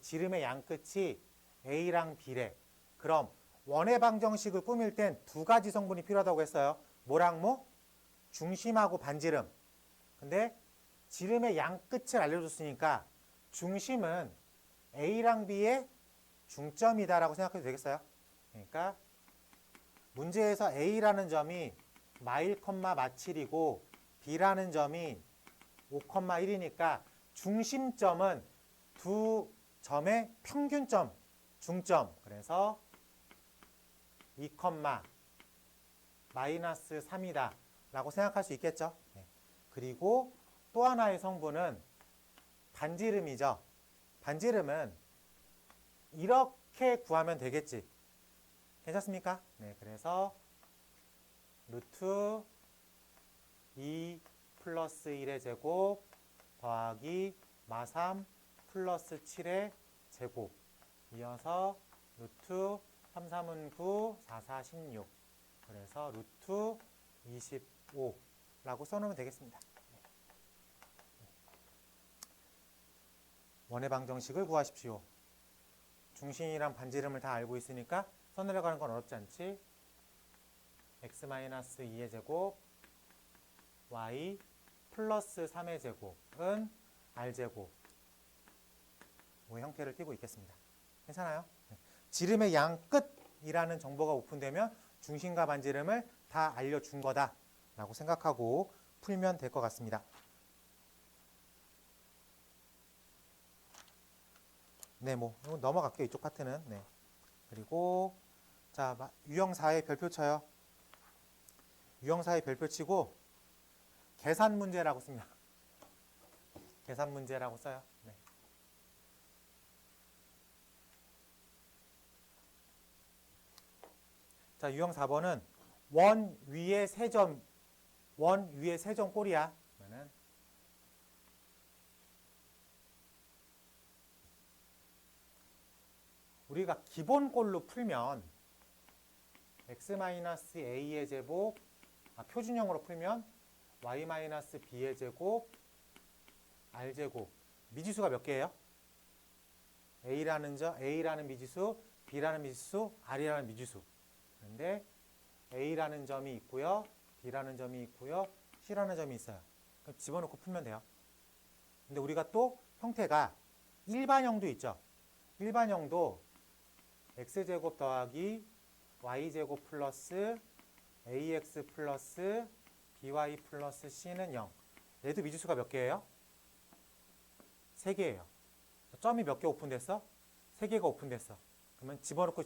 지름의 양 끝이 A랑 B래. 그럼 원의 방정식을 꾸밀 땐 2가지 성분이 필요하다고 했어요. 뭐랑 뭐? 중심하고 반지름. 근데 지름의 양 끝을 알려줬으니까 중심은 A랑 B의 중점이다라고 생각해도 되겠어요? 그러니까 문제에서 A라는 점이 마1,마7이고 B라는 점이 5,1이니까 중심점은 두 점의 평균점, 중점. 그래서 2,-3이다 라고 생각할 수 있겠죠. 네. 그리고 또 하나의 성분은 반지름이죠. 반지름은 이렇게 구하면 되겠지. 괜찮습니까? 네, 그래서 루트 2 플러스 1의 제곱 더하기 마3 플러스 7의 제곱 이어서 루트 3, 3은 9, 4, 4, 16 그래서 루트 25라고 써놓으면 되겠습니다. 원의 방정식을 구하십시오. 중심이랑 반지름을 다 알고 있으니까 써내려가는 건 어렵지 않지. x-2의 제곱 y 플러스 3의 제곱은 R제곱 뭐 형태를 띠고 있겠습니다. 괜찮아요? 지름의 양 끝이라는 정보가 오픈되면 중심과 반지름을 다 알려준 거다 라고 생각하고 풀면 될 것 같습니다. 네, 뭐 넘어갈게요. 이쪽 파트는. 네. 그리고 자, 유형 4의 별표 쳐요. 유형 4의 별표 치고 계산 문제라고 씁니다. 계산 문제라고 써요. 네. 자, 유형 4번은 원 위에 세 점 꼴이야. 그러면은 우리가 기본꼴로 풀면 x-a의 제곱, 표준형으로 풀면 y-b의 제곱, r제곱. 미지수가 몇 개예요? a라는 미지수, b라는 미지수, r이라는 미지수. 그런데 a라는 점이 있고요, b라는 점이 있고요, c라는 점이 있어요. 그럼 집어넣고 풀면 돼요. 근데 우리가 또 형태가 일반형도 있죠. 일반형도 x제곱 더하기 y제곱 플러스 ax 플러스 by 플러스 c는 0. 얘도 미지수가 몇 개예요? 3개예요. 점이 몇 개 오픈됐어? 3개가 오픈됐어. 그러면 집어넣고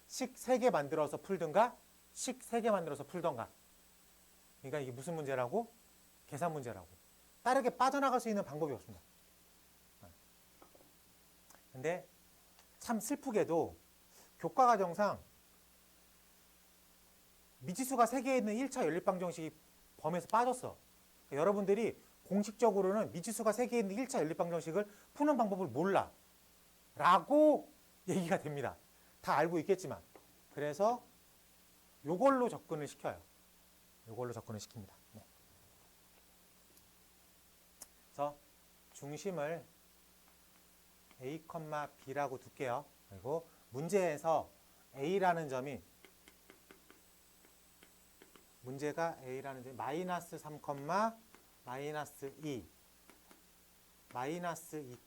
식 3개 만들어서 풀든가 식 3개 만들어서 풀던가. 그러니까 이게 무슨 문제라고? 계산 문제라고. 빠르게 빠져나갈 수 있는 방법이 없습니다. 근데 참 슬프게도 교과과정상 미지수가 3개 있는 1차 연립방정식이 범위에서 빠졌어. 그러니까 여러분들이 공식적으로는 미지수가 3개 있는 1차 연립방정식을 푸는 방법을 몰라 라고 얘기가 됩니다. 다 알고 있겠지만. 그래서 요걸로 접근을 시켜요. 요걸로 접근을 시킵니다. 네. 그래서 중심을 a, b라고 둘게요. 그리고 문제에서 a라는 점이 마이너스 3, 마이너스 2, 마이너스 2,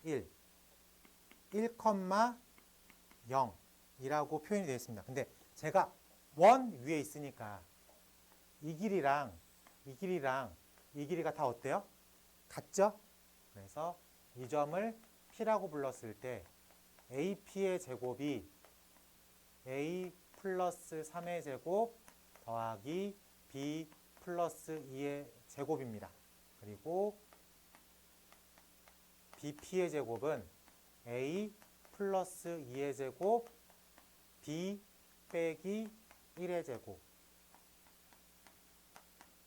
1, 0이라고 표현이 되어 있습니다. 근데 제가 원 위에 있으니까 이 길이가 다 어때요? 같죠? 그래서 이 점을 P라고 불렀을 때 AP의 제곱이 A 플러스 3의 제곱 더하기 B 플러스 2의 제곱입니다. 그리고 BP의 제곱은 A 플러스 2의 제곱 B 빼기 1의 제곱.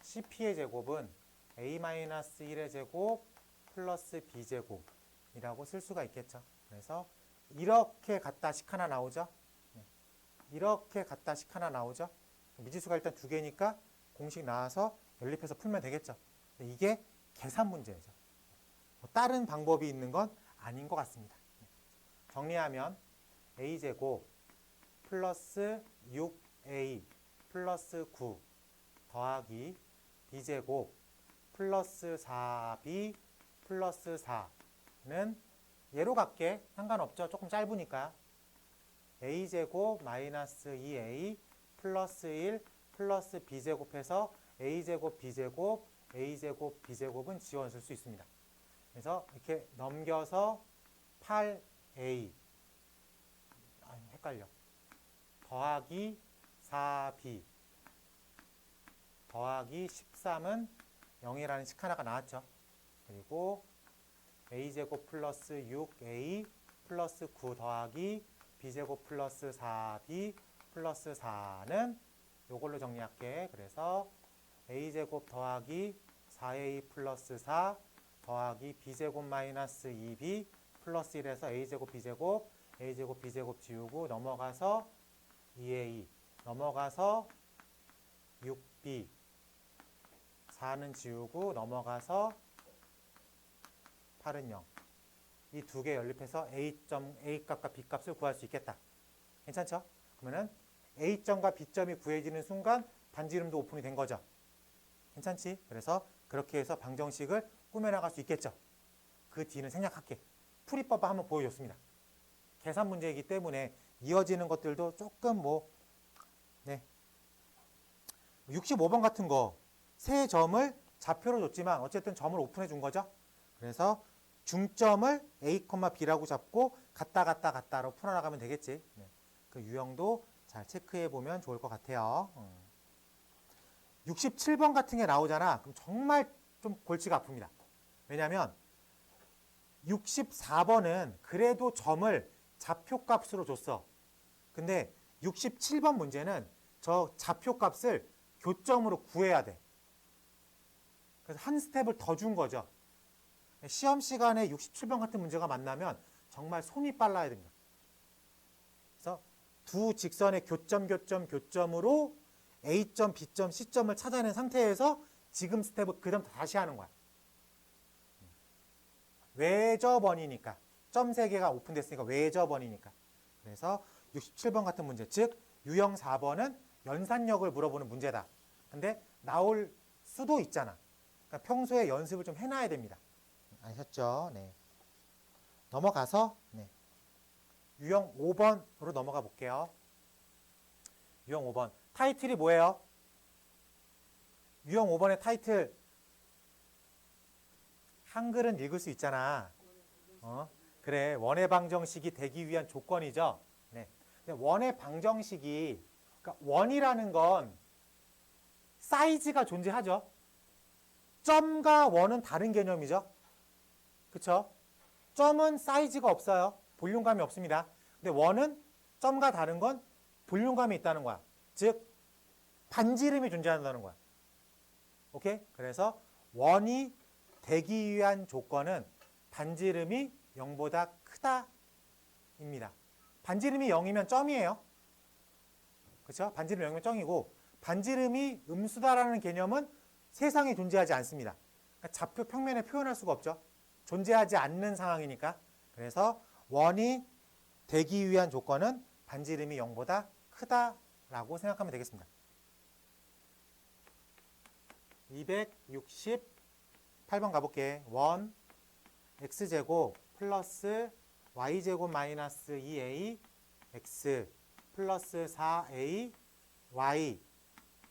CP의 제곱은 A 마이너스 1의 제곱 플러스 B제곱이라고 쓸 수가 있겠죠. 그래서 이렇게 갖다 식 하나 나오죠. 이렇게 갖다 식 하나 나오죠. 미지수가 일단 2개니까 공식 나와서 연립해서 풀면 되겠죠. 이게 계산 문제죠. 다른 방법이 있는 건 아닌 것 같습니다. 정리하면 a제곱 플러스 6a 플러스 9 더하기 b제곱 플러스 4b 플러스 4는 얘로 갈게. 상관없죠. 조금 짧으니까. a제곱 마이너스 2a 플러스 1 플러스 b제곱해서 a제곱 b제곱 a제곱 b제곱은 지워줄 수 있습니다. 그래서 이렇게 넘겨서 8a 헷갈려. 더하기 4b 더하기 13은 0이라는 식 하나가 나왔죠. 그리고 a제곱 플러스 6a 플러스 9 더하기 b제곱 플러스 4b 플러스 4는 요걸로 정리할게. 그래서 a제곱 더하기 4a 플러스 4 더하기 b제곱 마이너스 2b 플러스 1에서 a제곱 b제곱 지우고 넘어가서 2a 넘어가서 6b 4는 지우고 넘어가서 8은 0. 이 두 개 연립해서 a값과 b값을 구할 수 있겠다. 괜찮죠? 그러면은 a점과 b점이 구해지는 순간 반지름도 오픈이 된 거죠. 괜찮지? 그래서 그렇게 해서 방정식을 꾸며나갈 수 있겠죠. 그 뒤는 생략할게. 풀이법 한번 보여줬습니다. 계산 문제이기 때문에 이어지는 것들도 조금 네. 65번 같은 거 세 점을 좌표로 줬지만 어쨌든 점을 오픈해 준 거죠. 그래서 중점을 A, B라고 잡고 갔다로 풀어나가면 되겠지. 네. 그 유형도 잘 체크해 보면 좋을 것 같아요. 67번 같은 게 나오잖아. 그럼 정말 좀 골치가 아픕니다. 왜냐하면 64번은 그래도 점을 좌표값으로 줬어. 근데 67번 문제는 저 좌표값을 교점으로 구해야 돼. 그래서 한 스텝을 더 준 거죠. 시험 시간에 67번 같은 문제가 만나면 정말 손이 빨라야 됩니다. 그래서 두 직선의 교점으로 A점, B점, C점을 찾아낸 상태에서 지금 스텝을 그 다음 다시 하는 거야. 외접원이니까. 점 3개가 오픈됐으니까 외접원이니까. 그래서 67번 같은 문제, 즉 유형 4번은 연산력을 물어보는 문제다. 근데 나올 수도 있잖아. 그러니까 평소에 연습을 좀 해놔야 됩니다. 아셨죠? 네. 넘어가서 유형 5번으로 넘어가 볼게요. 유형 5번. 타이틀이 뭐예요? 유형 5번의 타이틀. 한글은 읽을 수 있잖아. 그래. 원의 방정식이 되기 위한 조건이죠. 네. 근데 원의 방정식이, 그러니까 원이라는 건 사이즈가 존재하죠. 점과 원은 다른 개념이죠. 그쵸? 점은 사이즈가 없어요. 볼륨감이 없습니다. 근데 원은 점과 다른 건 볼륨감이 있다는 거야. 즉 반지름이 존재한다는 거야. 오케이? 그래서 원이 되기 위한 조건은 반지름이 0보다 크다입니다. 반지름이 0이면 점이에요. 그렇죠? 반지름이 0이면 점이고 반지름이 음수다라는 개념은 세상에 존재하지 않습니다. 그러니까 좌표 평면에 표현할 수가 없죠. 존재하지 않는 상황이니까. 그래서 원이 되기 위한 조건은 반지름이 0보다 크다라고 생각하면 되겠습니다. 268번 가볼게. 원 x제곱 플러스 y제곱 마이너스 2a x 플러스 4a y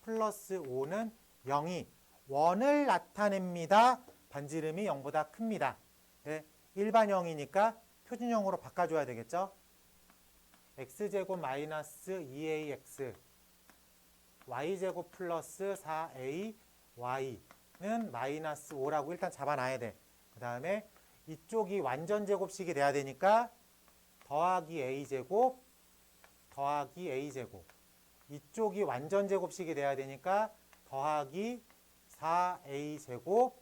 플러스 5는 0이 원을 나타냅니다. 반지름이 0보다 큽니다. 네, 일반형이니까 표준형으로 바꿔줘야 되겠죠. x제곱 마이너스 2ax y제곱 플러스 4a y는 마이너스 5라고 일단 잡아놔야 돼. 그 다음에 이쪽이 완전 제곱식이 돼야 되니까 더하기 a제곱 더하기 a제곱, 이쪽이 완전 제곱식이 돼야 되니까 더하기 4a제곱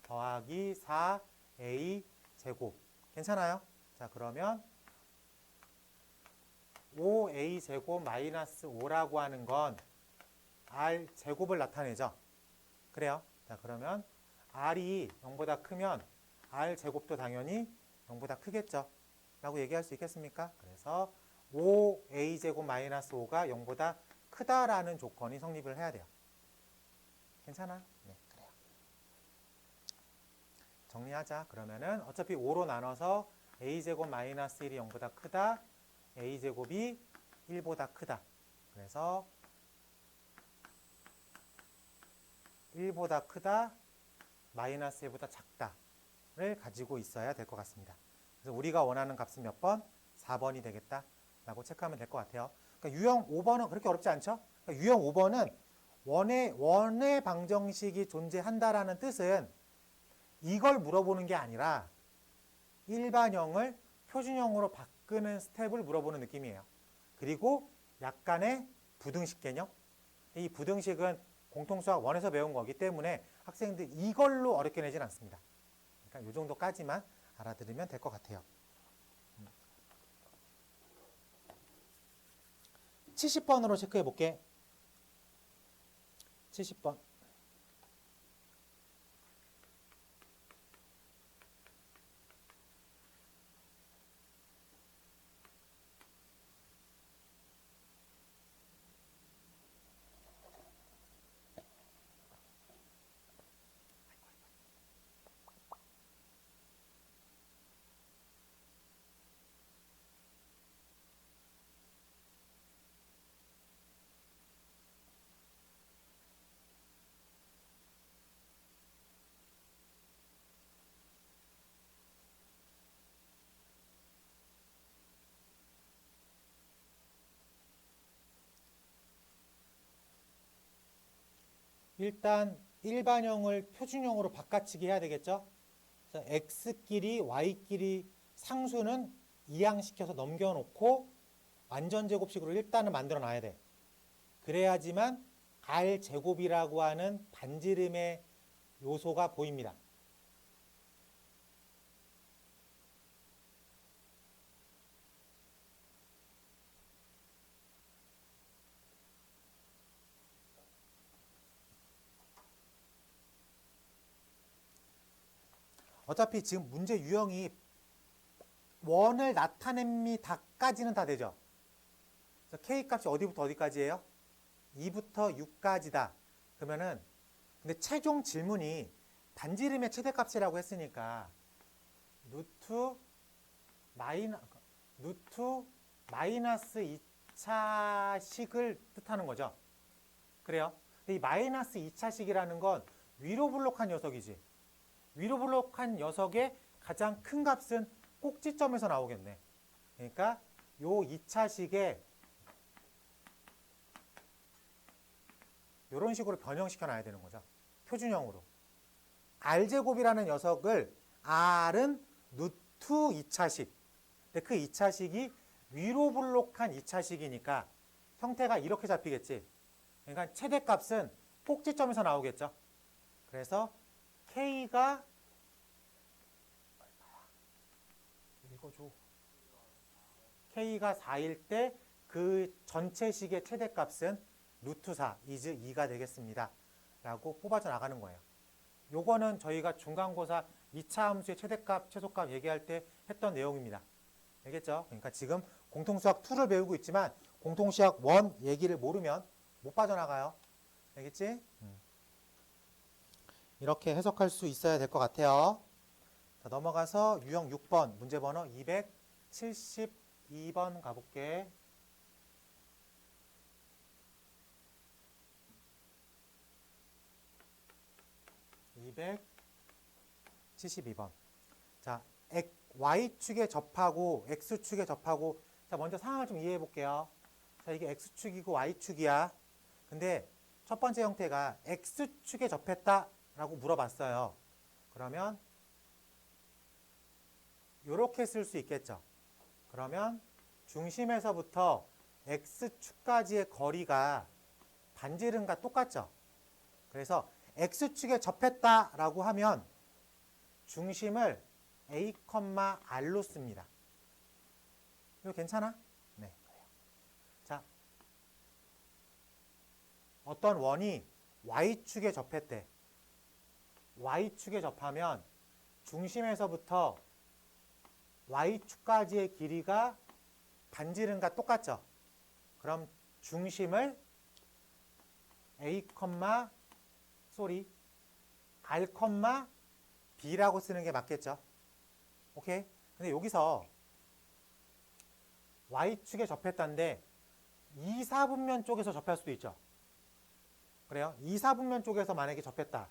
더하기 4a제곱. 괜찮아요? 자, 그러면 5a제곱 마이너스 5라고 하는 건 r제곱을 나타내죠. 그래요? 자, 그러면 r이 0보다 크면 r제곱도 당연히 0보다 크겠죠. 라고 얘기할 수 있겠습니까? 그래서 5a제곱 마이너스 5가 0보다 크다라는 조건이 성립을 해야 돼요. 괜찮아? 네, 그래요. 정리하자. 그러면은 어차피 5로 나눠서 a제곱 마이너스 1이 0보다 크다, a제곱이 1보다 크다. 그래서 1보다 크다, 마이너스 1보다 작다를 가지고 있어야 될 것 같습니다. 그래서 우리가 원하는 값은 몇 번? 4번이 되겠다 라고 체크하면 될 것 같아요. 그러니까 유형 5번은 그렇게 어렵지 않죠? 그러니까 유형 5번은 원의 방정식이 존재한다라는 뜻은 이걸 물어보는 게 아니라 일반형을 표준형으로 바꾸는 스텝을 물어보는 느낌이에요. 그리고 약간의 부등식 개념. 이 부등식은 공통수학 1에서 배운 거기 때문에 학생들 이걸로 어렵게 내진 않습니다. 그러니까 이 정도까지만 알아들으면 될 것 같아요. 70번으로 체크해 볼게. 70번. 일단 일반형을 표준형으로 바꿔치기 해야 되겠죠? 그래서 x끼리 y끼리 상수는 이항시켜서 넘겨놓고 완전제곱식으로 일단은 만들어 놔야 돼. 그래야지만 r제곱이라고 하는 반지름의 요소가 보입니다. 어차피 지금 문제 유형이 원을 나타냅니다까지는 다 되죠. 그래서 k 값이 어디부터 어디까지예요? 2부터 6까지다. 그러면은 근데 최종 질문이 반지름의 최대값이라고 했으니까 루트 마이너스 2차식을 뜻하는 거죠. 그래요? 근데 이 마이너스 2차식이라는 건 위로 블록한 녀석이지. 위로 블록한 녀석의 가장 큰 값은 꼭지점에서 나오겠네. 그러니까 요 2차식에 이런 식으로 변형시켜 놔야 되는 거죠. 표준형으로. r제곱이라는 녀석을 r은 루트 2차식. 근데 그 2차식이 위로 블록한 2차식이니까 형태가 이렇게 잡히겠지. 그러니까 최대값은 꼭지점에서 나오겠죠. 그래서 k가 읽어줘. k가 4일 때 그 전체식의 최대값은 루트 4, is 2가 되겠습니다. 라고 뽑아져 나가는 거예요. 요거는 저희가 중간고사 2차 함수의 최대값, 최소값 얘기할 때 했던 내용입니다. 알겠죠? 그러니까 지금 공통수학 2를 배우고 있지만 공통수학 1 얘기를 모르면 못 빠져나가요. 알겠지? 이렇게 해석할 수 있어야 될 것 같아요. 자, 넘어가서 유형 6번 문제 번호 272번 가볼게. 272번. 자, y축에 접하고 x축에 접하고 자, 먼저 상황을 좀 이해해 볼게요. 자, 이게 x축이고 y축이야. 근데 첫 번째 형태가 x축에 접했다라고 물어봤어요. 그러면 이렇게 쓸 수 있겠죠. 그러면 중심에서부터 x축까지의 거리가 반지름과 똑같죠. 그래서 x축에 접했다라고 하면 중심을 a, r로 씁니다. 이거 괜찮아? 네. 자, 어떤 원이 y축에 접했대. y축에 접하면 중심에서부터 y축까지의 길이가 반지름과 똑같죠. 그럼 중심을 a, r, b라고 쓰는 게 맞겠죠. 오케이? 근데 여기서 y축에 접했다는데 2, 4분면 쪽에서 접할 수도 있죠. 그래요? 2, 4분면 쪽에서 만약에 접했다.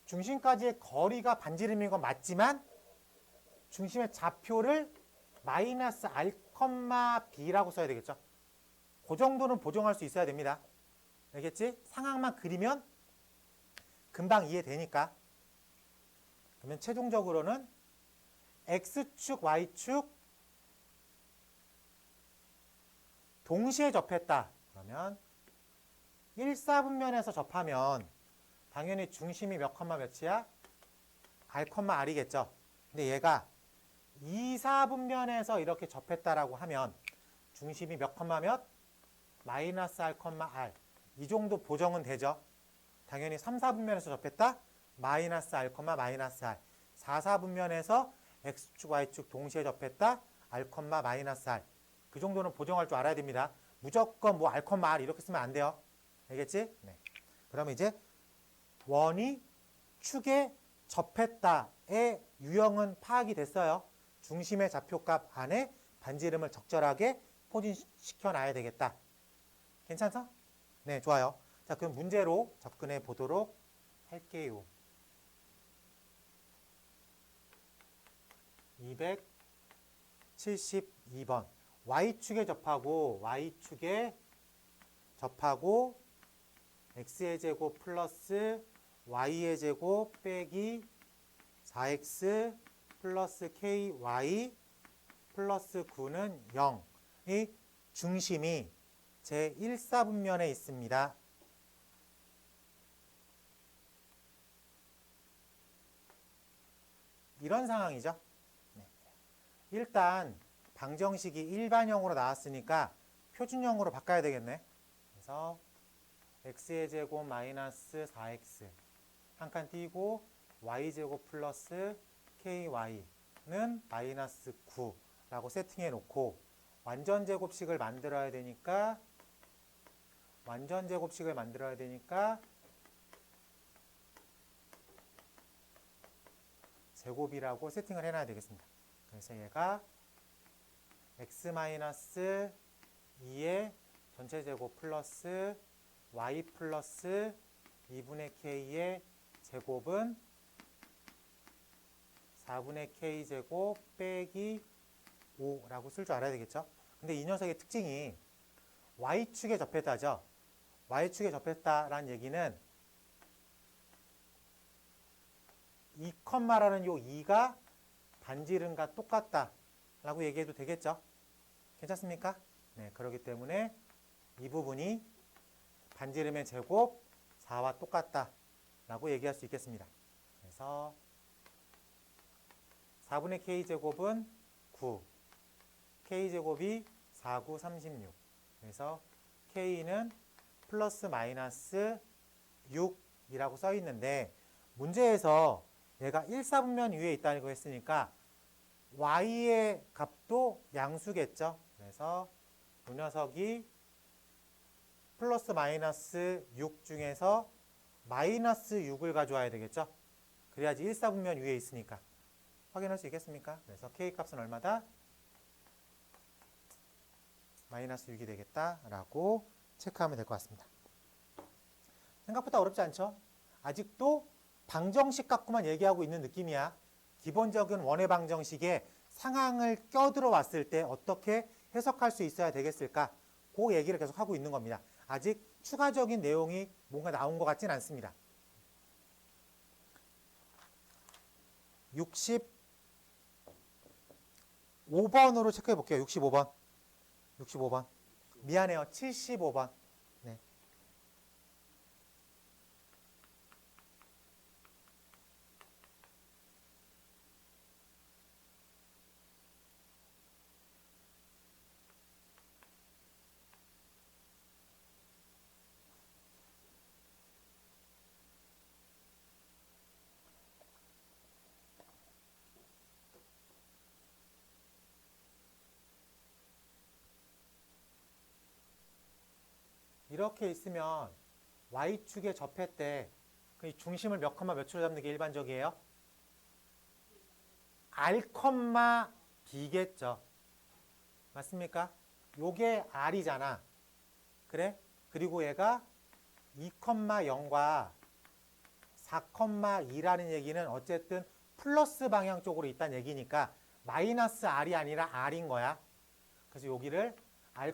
중심까지의 거리가 반지름인 건 맞지만 중심의 좌표를 마이너스 r, b라고 써야 되겠죠. 그 정도는 보정할 수 있어야 됩니다. 알겠지? 상황만 그리면 금방 이해되니까. 그러면 최종적으로는 x축, y축 동시에 접했다. 그러면 1, 4분면에서 접하면 당연히 중심이 몇 컴마 몇이야? r, r이겠죠. 근데 얘가 2, 4분면에서 이렇게 접했다라고 하면 중심이 몇 컴마 몇? 마이너스 r, r. 이 정도 보정은 되죠. 당연히 3, 4분면에서 접했다? 마이너스 r, 마이너스 r. 4, 4분면에서 x축, y축 동시에 접했다? r, 마이너스 r. 그 정도는 보정할 줄 알아야 됩니다. 무조건 뭐 r, r 이렇게 쓰면 안 돼요. 알겠지? 네. 그러면 이제 원이 축에 접했다의 유형은 파악이 됐어요. 중심의 좌표값 안에 반지름을 적절하게 포진시켜 놔야 되겠다. 괜찮죠? 네, 좋아요. 자, 그럼 문제로 접근해 보도록 할게요. 272번. y축에 접하고 x의 제곱 플러스 y의 제곱 빼기 4x 플러스 ky 플러스 9는 0이 중심이 제1사분면에 있습니다. 이런 상황이죠. 네. 일단 방정식이 일반형으로 나왔으니까 표준형으로 바꿔야 되겠네. 그래서 x의 제곱 마이너스 4x 한 칸 띄고 y제곱 플러스 ky는 마이너스 9라고 세팅해 놓고 완전제곱식을 만들어야 되니까 제곱이라고 세팅을 해놔야 되겠습니다. 그래서 얘가 x-2의 전체 제곱 플러스 y 플러스 2분의 k의 제곱은 4분의 k제곱 빼기 5라고 쓸 줄 알아야 되겠죠. 근데 이 녀석의 특징이 y축에 접했다죠. y축에 접했다라는 얘기는 2, 라는 요 2가 반지름과 똑같다 라고 얘기해도 되겠죠. 괜찮습니까? 네, 그렇기 때문에 이 부분이 반지름의 제곱 4와 똑같다 라고 얘기할 수 있겠습니다. 그래서 4분의 k제곱은 9, k제곱이 4, 9, 36. 그래서 k는 플러스 마이너스 6이라고 써 있는데 문제에서 얘가 1사분면 위에 있다고 했으니까 y의 값도 양수겠죠. 그래서 이 녀석이 플러스 마이너스 6 중에서 마이너스 6을 가져와야 되겠죠. 그래야지 1사분면 위에 있으니까. 확인할 수 있겠습니까? 그래서 k 값은 얼마다? 마이너스 6이 되겠다라고 체크하면 될 것 같습니다. 생각보다 어렵지 않죠? 아직도 방정식 갖고만 얘기하고 있는 느낌이야. 기본적인 원의 방정식에 상항을 껴들어 왔을 때 어떻게 해석할 수 있어야 되겠을까? 그 얘기를 계속 하고 있는 겁니다. 아직 추가적인 내용이 뭔가 나온 것 같진 않습니다. 65번으로 체크해 볼게요. 65번. 미안해요. 75번. 네. 이렇게 있으면 y축에 접했대. 그 중심을 몇 컴마 몇으로 잡는 게 일반적이에요? r, b겠죠. 맞습니까? 요게 r이잖아. 그래? 그리고 얘가 2,0과 4,2라는 얘기는 어쨌든 플러스 방향 쪽으로 있다는 얘기니까 마이너스 r이 아니라 r인 거야. 그래서 여기를 r,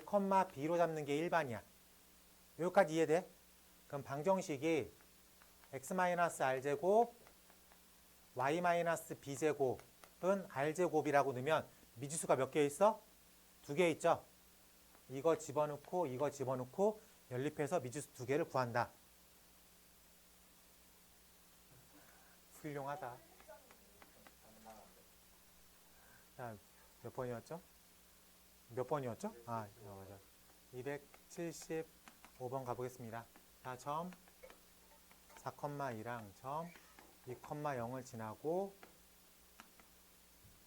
b로 잡는 게 일반이야. 여기까지 이해돼? 그럼 방정식이 x-r제곱 y-b제곱은 r제곱이라고 넣으면 미지수가 몇 개 있어? 2개 있죠? 이거 집어넣고 이거 집어넣고 연립해서 미지수 2개를 구한다. 훌륭하다. 자, 몇 번이었죠? 몇 번이었죠? 아, 맞아. 275번 가보겠습니다. 자, 점 4,2랑 점 2,0을 지나고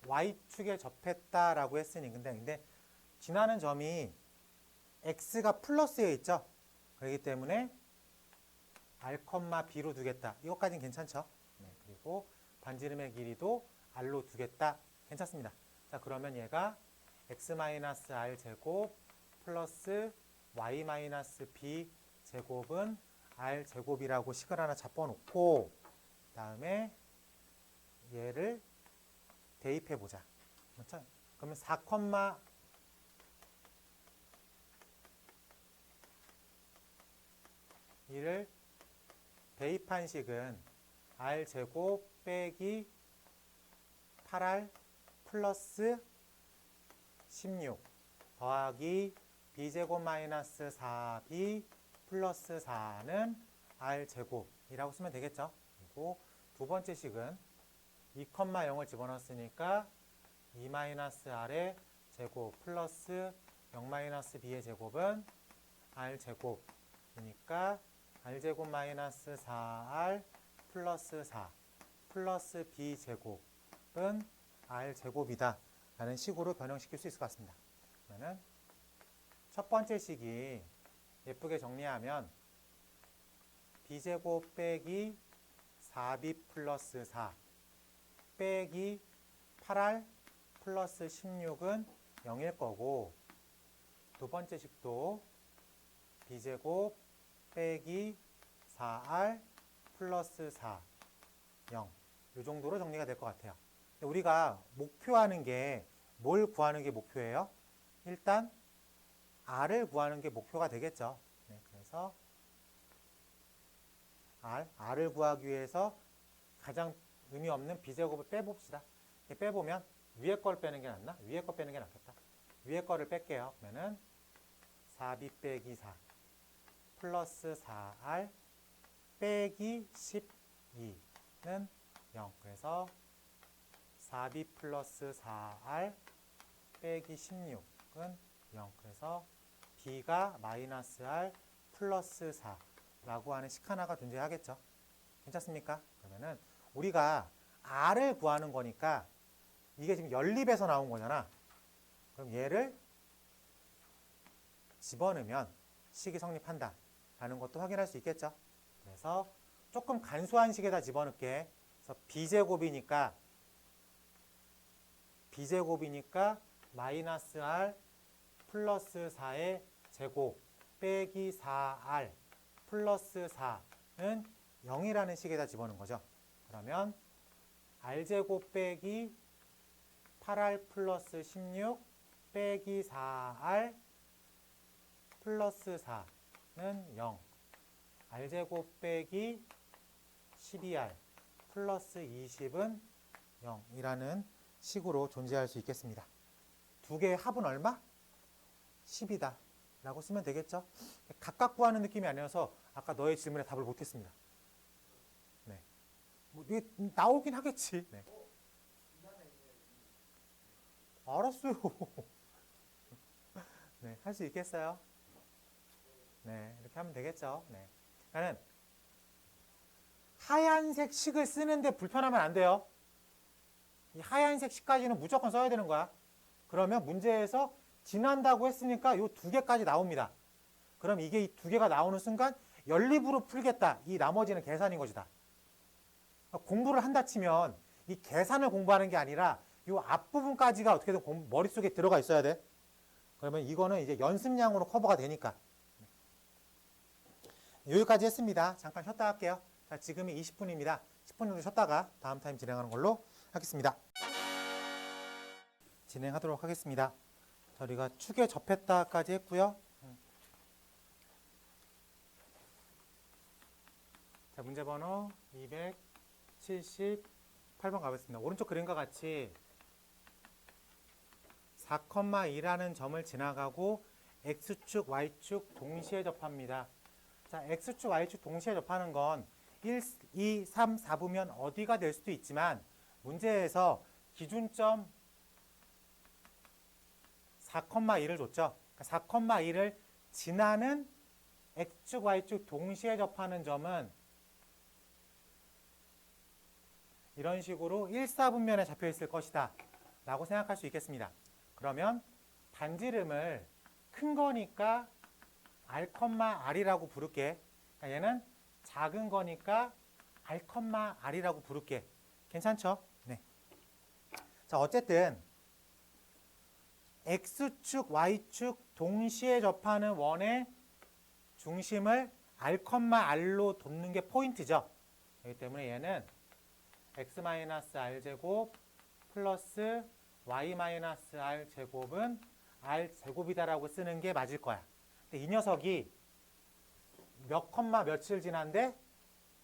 y축에 접했다라고 했으니 근데 지나는 점이 x가 플러스에 있죠. 그렇기 때문에 r, b로 두겠다. 이것까지는 괜찮죠. 네, 그리고 반지름의 길이도 r로 두겠다. 괜찮습니다. 자, 그러면 얘가 x-r 제곱 플러스 y-b 제곱은 r 제곱이라고 식을 하나 잡아놓고 다음에 얘를 대입해 보자. 그렇죠? 그러면 4,2 이를 대입한 식은 r제곱 빼기 8r 플러스 16 더하기 b제곱 마이너스 4b 플러스 4는 r제곱이라고 쓰면 되겠죠. 그리고 두 번째 식은 2,0을 집어넣었으니까 2-r의 제곱 플러스 0-b의 제곱은 r제곱이니까 r제곱 마이너스 4r 플러스 4 플러스 b제곱은 r제곱이다 라는 식으로 변형시킬 수 있을 것 같습니다. 그러면 첫 번째 식이 예쁘게 정리하면 b제곱 빼기 4b 플러스 4 빼기 8r 플러스 16은 0일 거고, 두 번째 식도 b제곱 빼기 4r 플러스 4 0 이 정도로 정리가 될 것 같아요. 우리가 목표하는 게 뭘 구하는 게 목표예요? 일단 r을 구하는 게 목표가 되겠죠. 네, 그래서 r을 구하기 위해서 가장 의미 없는 b제곱을 빼봅시다. 빼보면 위에 걸 빼는 게 낫나? 위에 거 빼는 게 낫겠다. 위에 거를 뺄게요. 그러면은 4b 빼기 4 플러스 4r 빼기 12는 0. 그래서 4b 플러스 4r 빼기 16은 0. 그래서 b가 마이너스 r 플러스 4라고 하는 식 하나가 존재하겠죠. 괜찮습니까? 그러면은 우리가 r을 구하는 거니까 이게 지금 연립에서 나온 거잖아. 그럼 얘를 집어넣으면 식이 성립한다 라는 것도 확인할 수 있겠죠. 그래서 조금 간소한 식에다 집어넣게. 그래서 b제곱이니까 마이너스 r 플러스 4의 제곱 빼기 4r 플러스 4는 0이라는 식에다 집어넣은 거죠. 그러면 r제곱 빼기 8r 플러스 16 빼기 4r 플러스 4는 0. r제곱 빼기 12r 플러스 20은 0이라는 식으로 존재할 수 있겠습니다. 두 개의 합은 얼마? 10이다 라고 쓰면 되겠죠. 각각 구하는 느낌이 아니어서 아까 너의 질문에 답을 못했습니다. 네. 뭐 이게 나오긴 하겠지. 네. 알았어요. 네, 할 수 있겠어요? 네, 이렇게 하면 되겠죠. 네. 나는 하얀색 식을 쓰는데 불편하면 안 돼요. 이 하얀색 식까지는 무조건 써야 되는 거야. 그러면 문제에서 지난다고 했으니까 이 두 개까지 나옵니다. 그럼 이게 이 두 개가 나오는 순간 연립으로 풀겠다. 이 나머지는 계산인 것이다. 공부를 한다 치면 이 계산을 공부하는 게 아니라 이 앞부분까지가 어떻게든 머릿속에 들어가 있어야 돼. 그러면 이거는 이제 연습량으로 커버가 되니까. 여기까지 했습니다. 잠깐 쉬었다 할게요. 자, 지금이 20분입니다. 10분 정도 쉬었다가 다음 타임 진행하는 걸로 하겠습니다. 진행하도록 하겠습니다. 자, 우리가 축에 접했다까지 했고요. 자, 문제 번호 278번 가보겠습니다. 오른쪽 그림과 같이 4,2라는 점을 지나가고 X축, Y축 동시에 접합니다. 자, X축, Y축 동시에 접하는 건 1, 2, 3, 4부면 어디가 될 수도 있지만 문제에서 기준점 4,2를 줬죠. 4,2를 지나는 X축, Y축 동시에 접하는 점은 이런 식으로 1, 4분면에 잡혀 있을 것이다 라고 생각할 수 있겠습니다. 그러면 반지름을 큰 거니까 R,R이라고 부를게. 그러니까 얘는 작은 거니까 R,R이라고 부를게. 괜찮죠? 네. 자, 어쨌든 X축, Y축 동시에 접하는 원의 중심을 R,R로 돋는 게 포인트죠. 그렇기 때문에 얘는 X-R제곱 플러스 Y-R제곱은 R제곱이다라고 쓰는 게 맞을 거야. 근데 이 녀석이 몇 컴마 며칠 지난데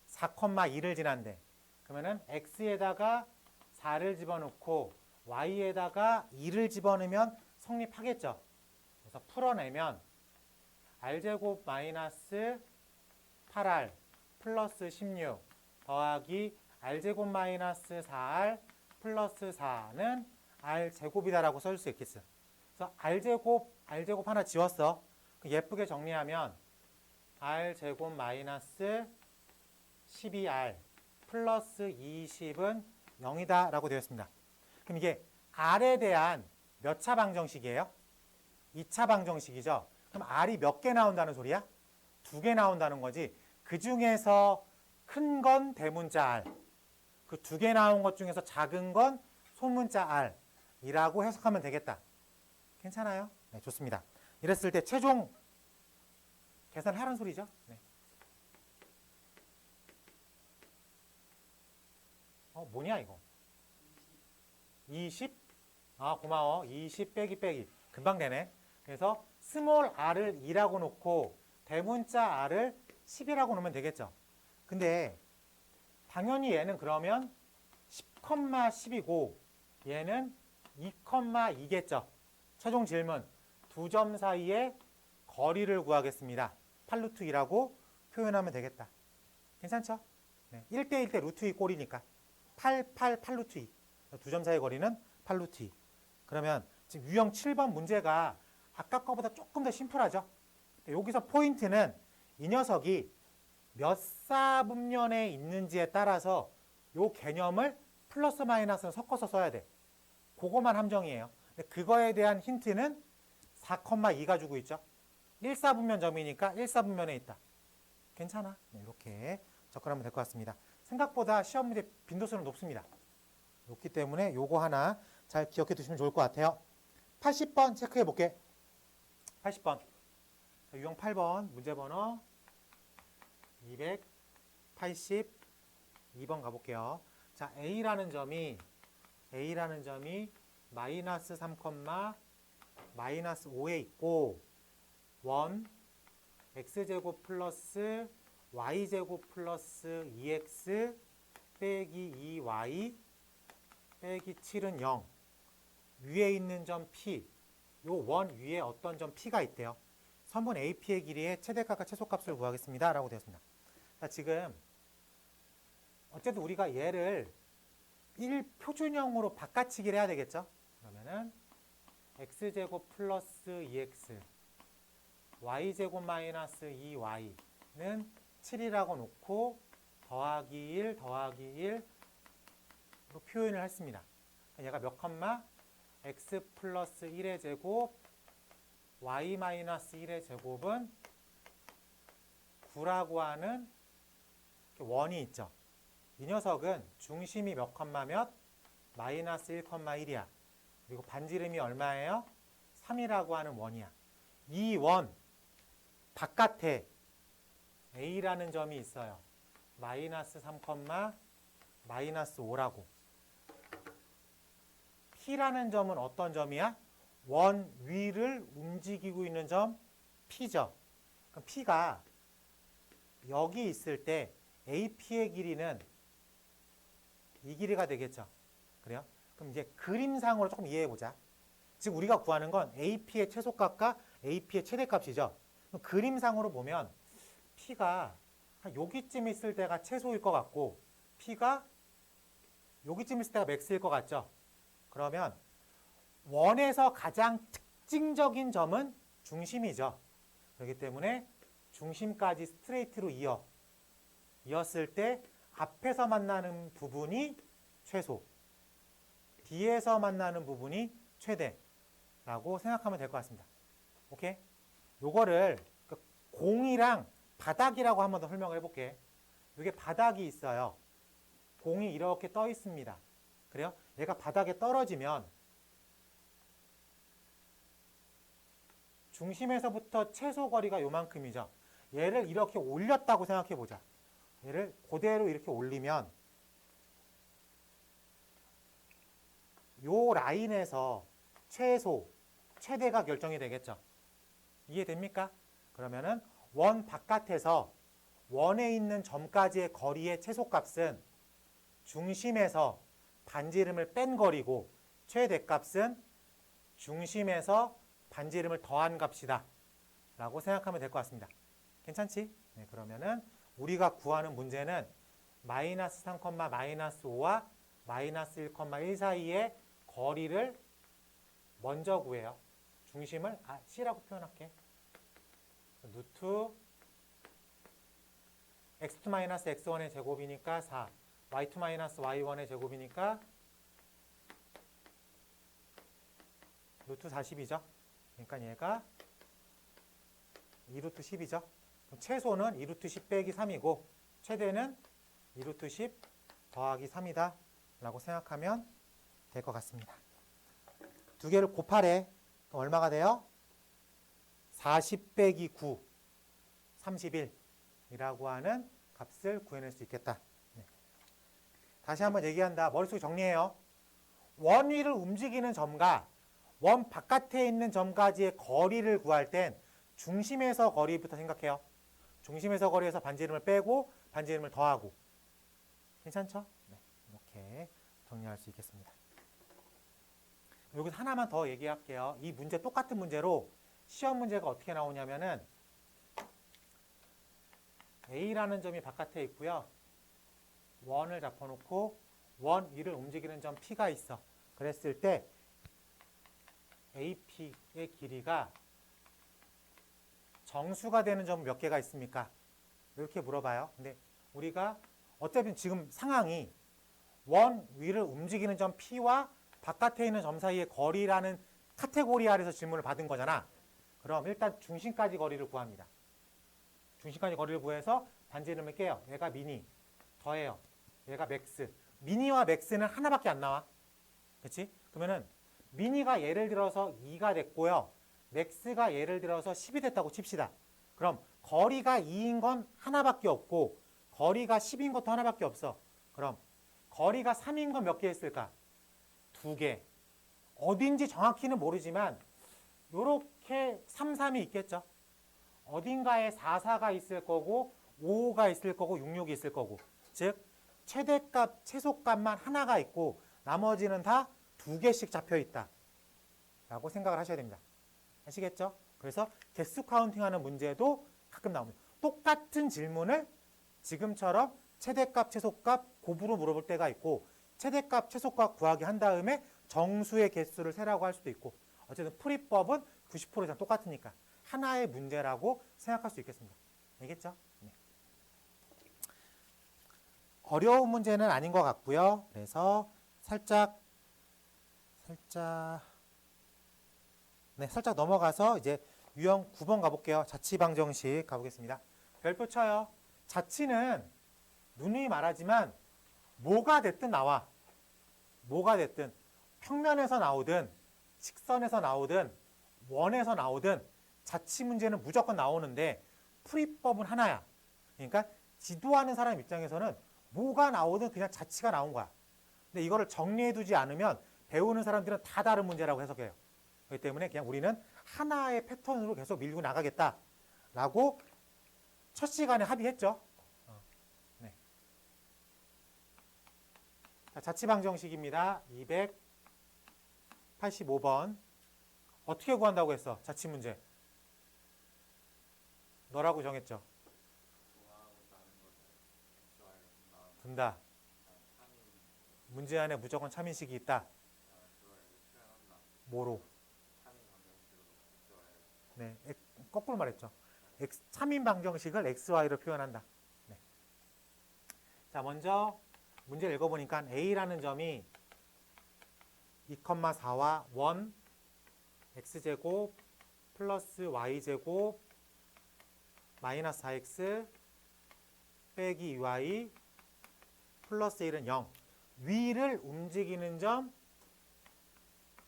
4,2를 지난데 그러면은 x에다가 4를 집어넣고 y에다가 2를 집어넣으면 성립하겠죠. 그래서 풀어내면 r제곱 마이너스 8r 플러스 16 더하기 r제곱 마이너스 4r 플러스 4는 r제곱이다라고 쓸 수 있겠어. 그래서 r제곱 하나 지웠어. 예쁘게 정리하면 r제곱 마이너스 12r 플러스 20은 0이다 라고 되어 있습니다. 그럼 이게 r에 대한 몇 차 방정식이에요? 2차 방정식이죠. 그럼 r이 몇 개 나온다는 소리야? 2개 나온다는 거지. 그 중에서 큰 건 대문자 r, 그 2개 나온 것 중에서 작은 건 소문자 r 이라고 해석하면 되겠다. 괜찮아요? 네, 좋습니다. 이랬을 때 최종 계산하라는 소리죠. 네. 뭐냐 이거? 20? 아, 고마워. 20 빼기. 금방 되네. 그래서 스몰 r을 2라고 놓고 대문자 r을 10이라고 놓으면 되겠죠. 근데 당연히 얘는 그러면 10,10이고 얘는 2,2겠죠. 최종 질문. 두 점 사이의 거리를 구하겠습니다. 8루트 2라고 표현하면 되겠다. 괜찮죠? 네. 1대1 때 루트 2 꼴이니까 8루트 2. 두 점 사이의 거리는 8루트 2. 그러면 지금 유형 7번 문제가 아까 거보다 조금 더 심플하죠? 여기서 포인트는 이 녀석이 몇 사분면에 있는지에 따라서 이 개념을 플러스 마이너스는 섞어서 써야 돼. 그거만 함정이에요. 근데 그거에 대한 힌트는 4,2가 주고 있죠. 1사분면 점이니까 1사분면에 있다. 괜찮아. 네, 이렇게 접근하면 될 것 같습니다. 생각보다 시험 문제 빈도수는 높습니다. 높기 때문에 요거 하나 잘 기억해 두시면 좋을 것 같아요. 80번 체크해 볼게. 80번. 유형 8번 문제 번호 282번 가볼게요. 자, A라는 점이 마이너스 3, 마이너스 5에 있고 원 x제곱 플러스 y제곱 플러스 2x 빼기 2y 빼기 7은 0. 위에 있는 점 P, 요 원 위에 어떤 점 P가 있대요. 선분 AP의 길이의 최대값과 최소값을 구하겠습니다. 라고 되었습니다. 자, 지금 어쨌든 우리가 얘를 1표준형으로 바꿔치기를 해야 되겠죠. 그러면은 x제곱 플러스 2x y제곱 마이너스 2y는 7이라고 놓고 더하기 1 더하기 1로 표현을 했습니다. 얘가 몇 컴마? x 플러스 1의 제곱 y 마이너스 1의 제곱은 9라고 하는 원이 있죠. 이 녀석은 중심이 몇 컴마 몇? 마이너스 1,1이야. 그리고 반지름이 얼마예요? 3이라고 하는 원이야. 이 원 바깥에 A라는 점이 있어요. 마이너스 3, 마이너스 5라고. P라는 점은 어떤 점이야? 원 위를 움직이고 있는 점 P죠. 그럼 P가 여기 있을 때 AP의 길이는 이 길이가 되겠죠. 그래요? 그럼 이제 그림상으로 조금 이해해보자. 지금 우리가 구하는 건 AP의 최소값과 AP의 최대값이죠. 그럼 그림상으로 보면 P가 한 여기쯤 있을 때가 최소일 것 같고 P가 여기쯤 있을 때가 맥스일 것 같죠. 그러면 원에서 가장 특징적인 점은 중심이죠. 그렇기 때문에 중심까지 스트레이트로 이었을 때 앞에서 만나는 부분이 최소, 뒤에서 만나는 부분이 최대라고 생각하면 될 것 같습니다. 오케이? 요거를 공이랑 바닥이라고 한 번 더 설명을 해볼게. 이게 바닥이 있어요. 공이 이렇게 떠 있습니다. 그래요? 얘가 바닥에 떨어지면 중심에서부터 최소 거리가 요만큼이죠. 얘를 이렇게 올렸다고 생각해 보자. 얘를 그대로 이렇게 올리면 요 라인에서 최소, 최대가 결정이 되겠죠. 이해됩니까? 그러면은 원 바깥에서 원에 있는 점까지의 거리의 최소값은 중심에서 반지름을 뺀 거리고 최대값은 중심에서 반지름을 더한 값이다 라고 생각하면 될 것 같습니다. 괜찮지? 네, 그러면은 우리가 구하는 문제는 마이너스 3, 마이너스 5와 마이너스 1, 1 사이의 거리를 먼저 구해요. 중심을 C라고 표현할게. 루트 x2 마이너스 x1의 제곱이니까 4, y2 마이너스 y1의 제곱이니까 루트 40이죠. 그러니까 얘가 2루트 10이죠. 그럼 최소는 2루트 10 빼기 3이고 최대는 2루트 10 더하기 3이다 라고 생각하면 될 것 같습니다. 두 개를 곱하래. 그럼 얼마가 돼요? 40 빼기 9, 31이라고 하는 값을 구해낼 수 있겠다. 네. 다시 한번 얘기한다. 머릿속에 정리해요. 원 위를 움직이는 점과 원 바깥에 있는 점까지의 거리를 구할 땐 중심에서 거리부터 생각해요. 중심에서 거리에서 반지름을 빼고 반지름을 더하고. 괜찮죠? 네. 이렇게 정리할 수 있겠습니다. 여기서 하나만 더 얘기할게요. 이 문제 똑같은 문제로 시험 문제가 어떻게 나오냐면은 A라는 점이 바깥에 있고요. 원을 잡아놓고 원 위를 움직이는 점 P가 있어. 그랬을 때 AP의 길이가 정수가 되는 점은 몇 개가 있습니까? 이렇게 물어봐요. 근데 우리가 어차피 지금 상황이 원 위를 움직이는 점 P와 바깥에 있는 점 사이의 거리라는 카테고리 아래서 질문을 받은 거잖아. 그럼 일단 중심까지 거리를 구합니다. 중심까지 거리를 구해서 반지름을 깨요. 얘가 미니, 더해요. 얘가 맥스. 미니와 맥스는 하나밖에 안 나와. 그렇지? 그러면은 미니가 예를 들어서 2가 됐고요. 맥스가 예를 들어서 10이 됐다고 칩시다. 그럼 거리가 2인 건 하나밖에 없고 거리가 10인 것도 하나밖에 없어. 그럼 거리가 3인 건 몇 개 있을까? 2개. 어딘지 정확히는 모르지만 요렇게 3, 3이 있겠죠. 어딘가에 4, 4가 있을 거고 5가 있을 거고 6, 6이 있을 거고. 즉 최대값, 최소값만 하나가 있고 나머지는 다 2개씩 잡혀 있다 라고 생각을 하셔야 됩니다. 아시겠죠? 그래서 개수 카운팅하는 문제도 가끔 나옵니다. 똑같은 질문을 지금처럼 최대값, 최소값 곱으로 물어볼 때가 있고 최대값, 최소값 구하기 한 다음에 정수의 개수를 세라고 할 수도 있고 어쨌든 풀이법은 90% 이상 똑같으니까 하나의 문제라고 생각할 수 있겠습니다. 알겠죠? 네. 어려운 문제는 아닌 것 같고요. 그래서 살짝 넘어가서 이제 유형 9번 가볼게요. 자취방정식 가보겠습니다. 별표 쳐요. 자취는 누누이 말하지만 뭐가 됐든 나와. 뭐가 됐든 평면에서 나오든 직선에서 나오든 원에서 나오든 자취 문제는 무조건 나오는데 풀이법은 하나야. 그러니까 지도하는 사람 입장에서는 뭐가 나오든 그냥 자취가 나온 거야. 근데 이거를 정리해두지 않으면 배우는 사람들은 다 다른 문제라고 해석해요. 그렇기 때문에 그냥 우리는 하나의 패턴으로 계속 밀고 나가겠다라고 첫 시간에 합의했죠. 네. 자취방정식입니다. 285번. 어떻게 구한다고 했어? 자취 문제. 너라고 정했죠. 둔다. 문제 안에 무조건 참인식이 있다. 뭐로? 네, 거꾸로 말했죠. 참인 방정식을 XY로 표현한다. 네. 자, 먼저 문제를 읽어보니까 A라는 점이 2,4와 1, X제곱 플러스 Y제곱 마이너스 4X 빼기 2Y 플러스 1은 0. 위를 움직이는 점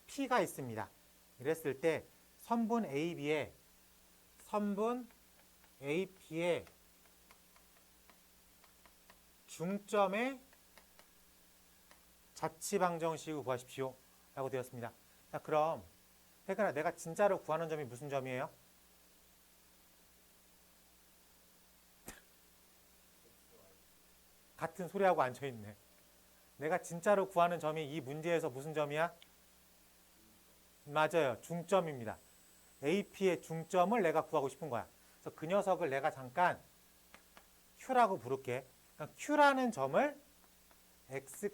P가 있습니다. 이랬을 때 선분 AB의 중점의 자취방정식을 구하십시오 라고 되었습니다. 자, 그럼 태근아, 내가 진짜로 구하는 점이 무슨 점이에요? 같은 소리하고 앉혀있네. 내가 진짜로 구하는 점이 이 문제에서 무슨 점이야? 맞아요. 중점입니다. AP의 중점을 내가 구하고 싶은 거야. 그래서 그 녀석을 내가 잠깐 Q라고 부를게. 그러니까 Q라는 점을 X,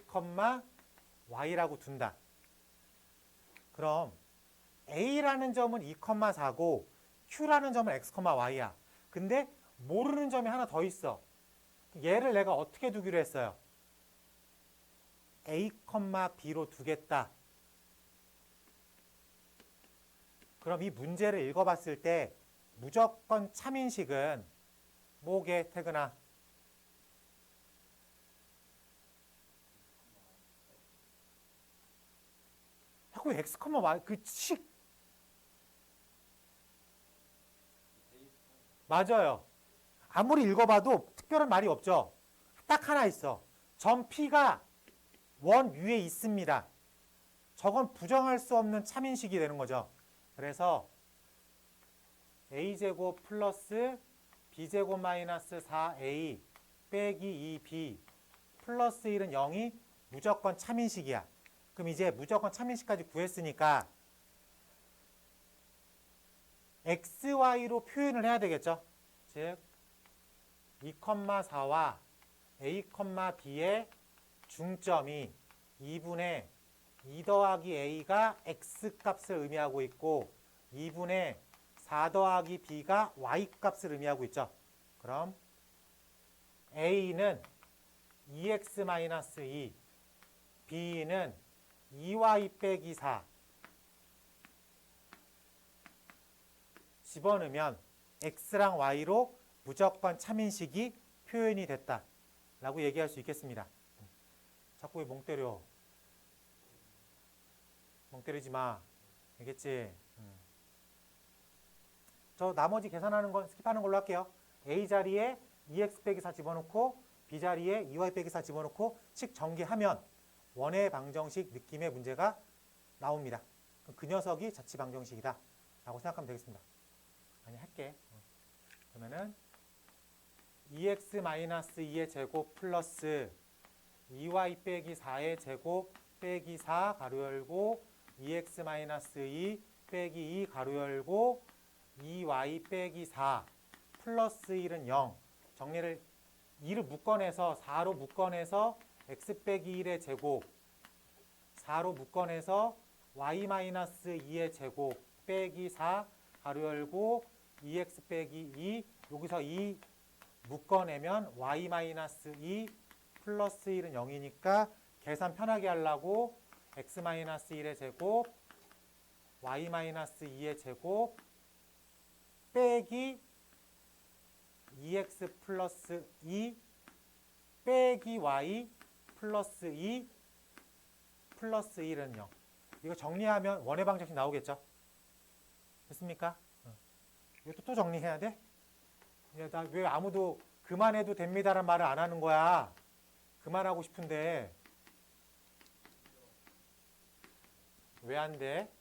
Y라고 둔다. 그럼 A라는 점은 2,4고 Q라는 점은 X, Y야. 근데 모르는 점이 하나 더 있어. 얘를 내가 어떻게 두기로 했어요? A, B로 두겠다. 그럼 이 문제를 읽어봤을 때 무조건 참인식은 뭐게, 태근아? 자꾸 X, Y 그 식 맞아요. 아무리 읽어봐도 특별한 말이 없죠. 딱 하나 있어. 점 P가 원 위에 있습니다. 저건 부정할 수 없는 참인식이 되는 거죠. 그래서 a제곱 플러스 b제곱 마이너스 4a 빼기 2b 플러스 1은 0이 무조건 참인식이야. 그럼 이제 무조건 참인식까지 구했으니까 xy로 표현을 해야 되겠죠. 즉 2,4와 a, b의 중점이 2분의 2 더하기 a가 x 값을 의미하고 있고 2분의 4 더하기 b가 y 값을 의미하고 있죠. 그럼 a는 2x-2, b는 2y 빼기 4 집어넣으면 x랑 y로 무조건 참인식이 표현이 됐다 라고 얘기할 수 있겠습니다. 자꾸 왜 멍 때려? 멍 때리지 마. 알겠지? 저 나머지 계산하는 건 스킵하는 걸로 할게요. A 자리에 2x 빼기 4 집어넣고 B 자리에 2y 빼기 4 집어넣고 식 전개하면 원의 방정식 느낌의 문제가 나옵니다. 그 녀석이 자치 방정식이다 라고 생각하면 되겠습니다. 아니 할게. 그러면은 2x-2의 제곱 플러스 2y 빼기 4의 제곱 빼기 4 가로 열고 2x-2 빼기 2 가로 열고 2y 빼기 4 플러스 1은 0. 정리를 2를 묶어내서 4로 묶어내서 x 빼기 1의 제곱 4로 묶어내서 y-2의 제곱 빼기 4 가로 열고 2x 빼기 2 여기서 2 묶어내면 y-2 플러스 1은 0이니까 계산 편하게 하려고 x-1의 제곱 y-2의 제곱 빼기 2x 플러스 2 빼기 y 플러스 2 플러스 1은 0. 이거 정리하면 원의 방정식 나오겠죠? 됐습니까? 이것도 또 정리해야 돼? 나 왜 아무도 그만해도 됩니다라는 말을 안 하는 거야? 그만하고 싶은데 왜 안 돼?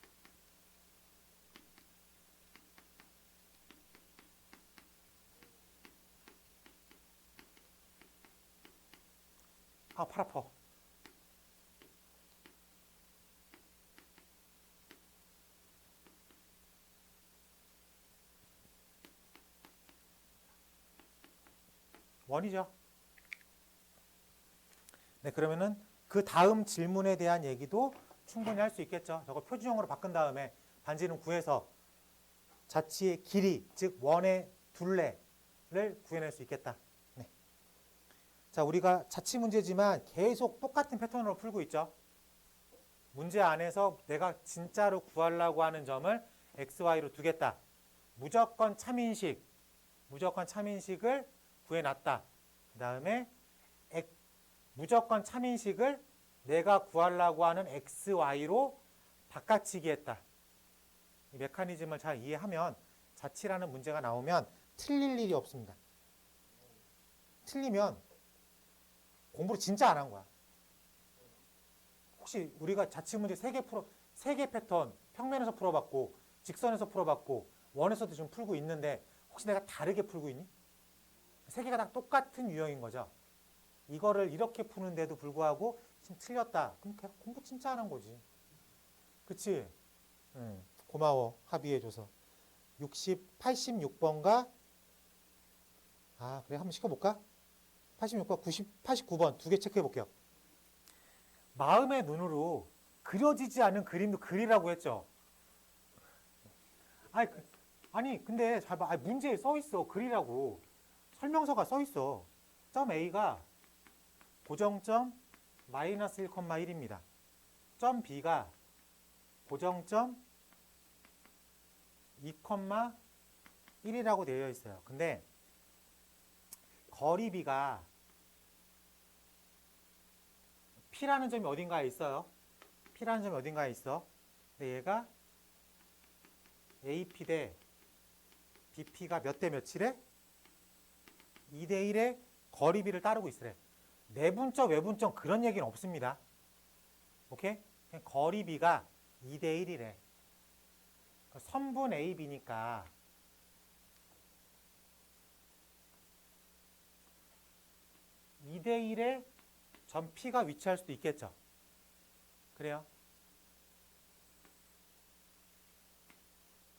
아, 팔 아파. 원이죠. 네, 그러면은 그 다음 질문에 대한 얘기도 충분히 할 수 있겠죠. 저거 표준형으로 바꾼 다음에 반지름 구해서 자치의 길이, 즉 원의 둘레를 구해낼 수 있겠다. 네. 자, 우리가 자치 문제지만 계속 똑같은 패턴으로 풀고 있죠. 문제 안에서 내가 진짜로 구하려고 하는 점을 x, y로 두겠다. 무조건 참인식을 구해놨다. 그 다음에 무조건 참인식을 내가 구하려고 하는 x, y로 바꿔치기 했다. 이 메커니즘을 잘 이해하면 자치라는 문제가 나오면 틀릴 일이 없습니다. 틀리면 공부를 진짜 안 한 거야. 혹시 우리가 자치 문제 3개 패턴 평면에서 풀어봤고 직선에서 풀어봤고 원에서도 지금 풀고 있는데 혹시 내가 다르게 풀고 있니? 3개가 다 똑같은 유형인 거죠. 이거를 이렇게 푸는데도 불구하고 지금 틀렸다. 그럼 걔 공부 진짜 안 한 거지. 그치? 응. 고마워. 합의해줘서. 86번과 그래 한번 시켜볼까? 86번, 89번 두 개 체크해 볼게요. 마음의 눈으로 그려지지 않은 그림도 그리라고 했죠. 아니 근데 잘 봐. 문제에 써 있어. 그리라고. 설명서가 써 있어. 점 A가 고정점 마이너스 1,1입니다. 점 B가 고정점 2,1이라고 되어 있어요. 근데 거리 B가 P라는 점이 어딘가에 있어요. P라는 점이 어딘가에 있어. 근데 얘가 AP 대 BP가 몇 대 몇이래? 2대 1의 거리 B를 따르고 있으래. 내분점, 외분점 그런 얘기는 없습니다. 오케이? 그냥 거리 B가 2대 1이래. 선분 AB니까 (2대 1에) 점 P가 위치할 수도 있겠죠. 그래요?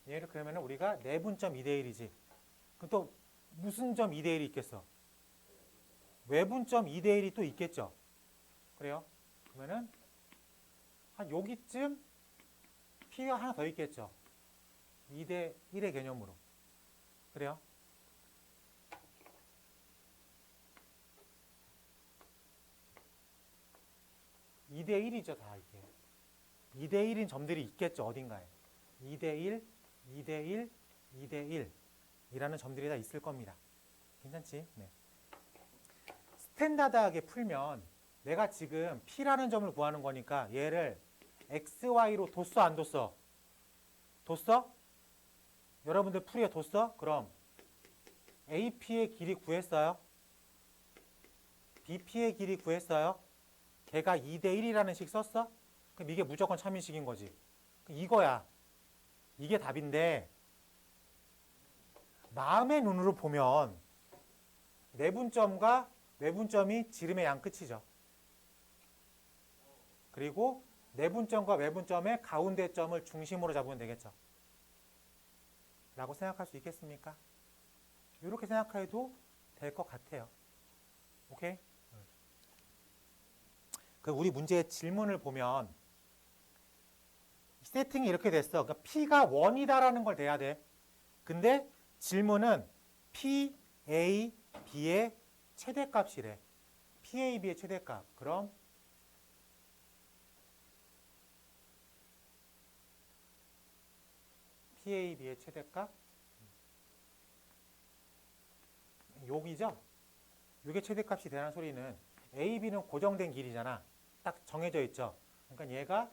얘를 그러면 우리가 내분점 2대 1이지. 그럼 또 무슨 점 2대 1이 있겠어? 외분점 2대 1이 또 있겠죠. 그래요? 그러면은 한 여기쯤 P가 하나 더 있겠죠. 2대 1의 개념으로. 그래요? (2대 1이죠) 다 이게. 2대 1인 점들이 있겠죠. 어딘가에. 2대 1, 2대 1, 2대 1 이라는 점들이 다 있을 겁니다. 괜찮지? 네. 스탠다드하게 풀면 내가 지금 P라는 점을 구하는 거니까 얘를 XY로 뒀어 안 뒀어? 뒀어? 여러분들 풀이에 뒀어? 그럼 AP의 길이 구했어요? BP의 길이 구했어요? 걔가 2대 1이라는 식 썼어? 그럼 이게 무조건 참인식인 거지. 이거야. 이게 답인데 마음의 눈으로 보면 내분점과 외분점이 지름의 양 끝이죠. 그리고 내분점과 외분점의 가운데 점을 중심으로 잡으면 되겠죠. 라고 생각할 수 있겠습니까? 이렇게 생각해도 될 것 같아요. 오케이? 그 우리 문제의 질문을 보면 세팅이 이렇게 됐어. 그러니까 P가 1이다라는 걸 대야 돼. 근데 질문은 P, A, B의 최대값이래. P, A, B의 최대값. 그럼 P, A, B의 최대값 여기죠? 이게 최대값이 되라는 소리는 A, B는 고정된 길이잖아. 딱 정해져 있죠. 그러니까 얘가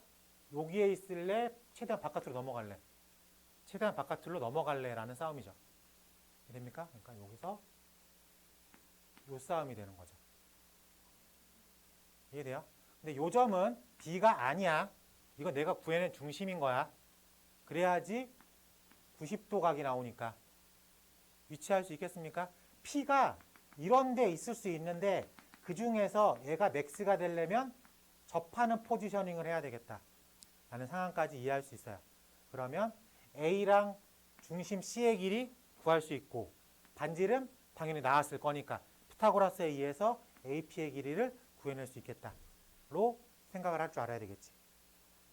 여기에 있을래? 최대한 바깥으로 넘어갈래? 최대한 바깥으로 넘어갈래? 라는 싸움이죠. 됩니까? 그러니까 여기서 요 싸움이 되는 거죠. 이해돼요? 근데 요 점은 B가 아니야. 이거 내가 구해낸 중심인 거야. 그래야지 90도 각이 나오니까. 위치할 수 있겠습니까? P가 이런 데 있을 수 있는데 그 중에서 얘가 맥스가 되려면 접하는 포지셔닝을 해야 되겠다. 라는 상황까지 이해할 수 있어요. 그러면 A랑 중심 C의 길이 구할 수 있고 반지름 당연히 나왔을 거니까 피타고라스에 의해서 AP의 길이를 구해낼 수 있겠다로 생각을 할 줄 알아야 되겠지.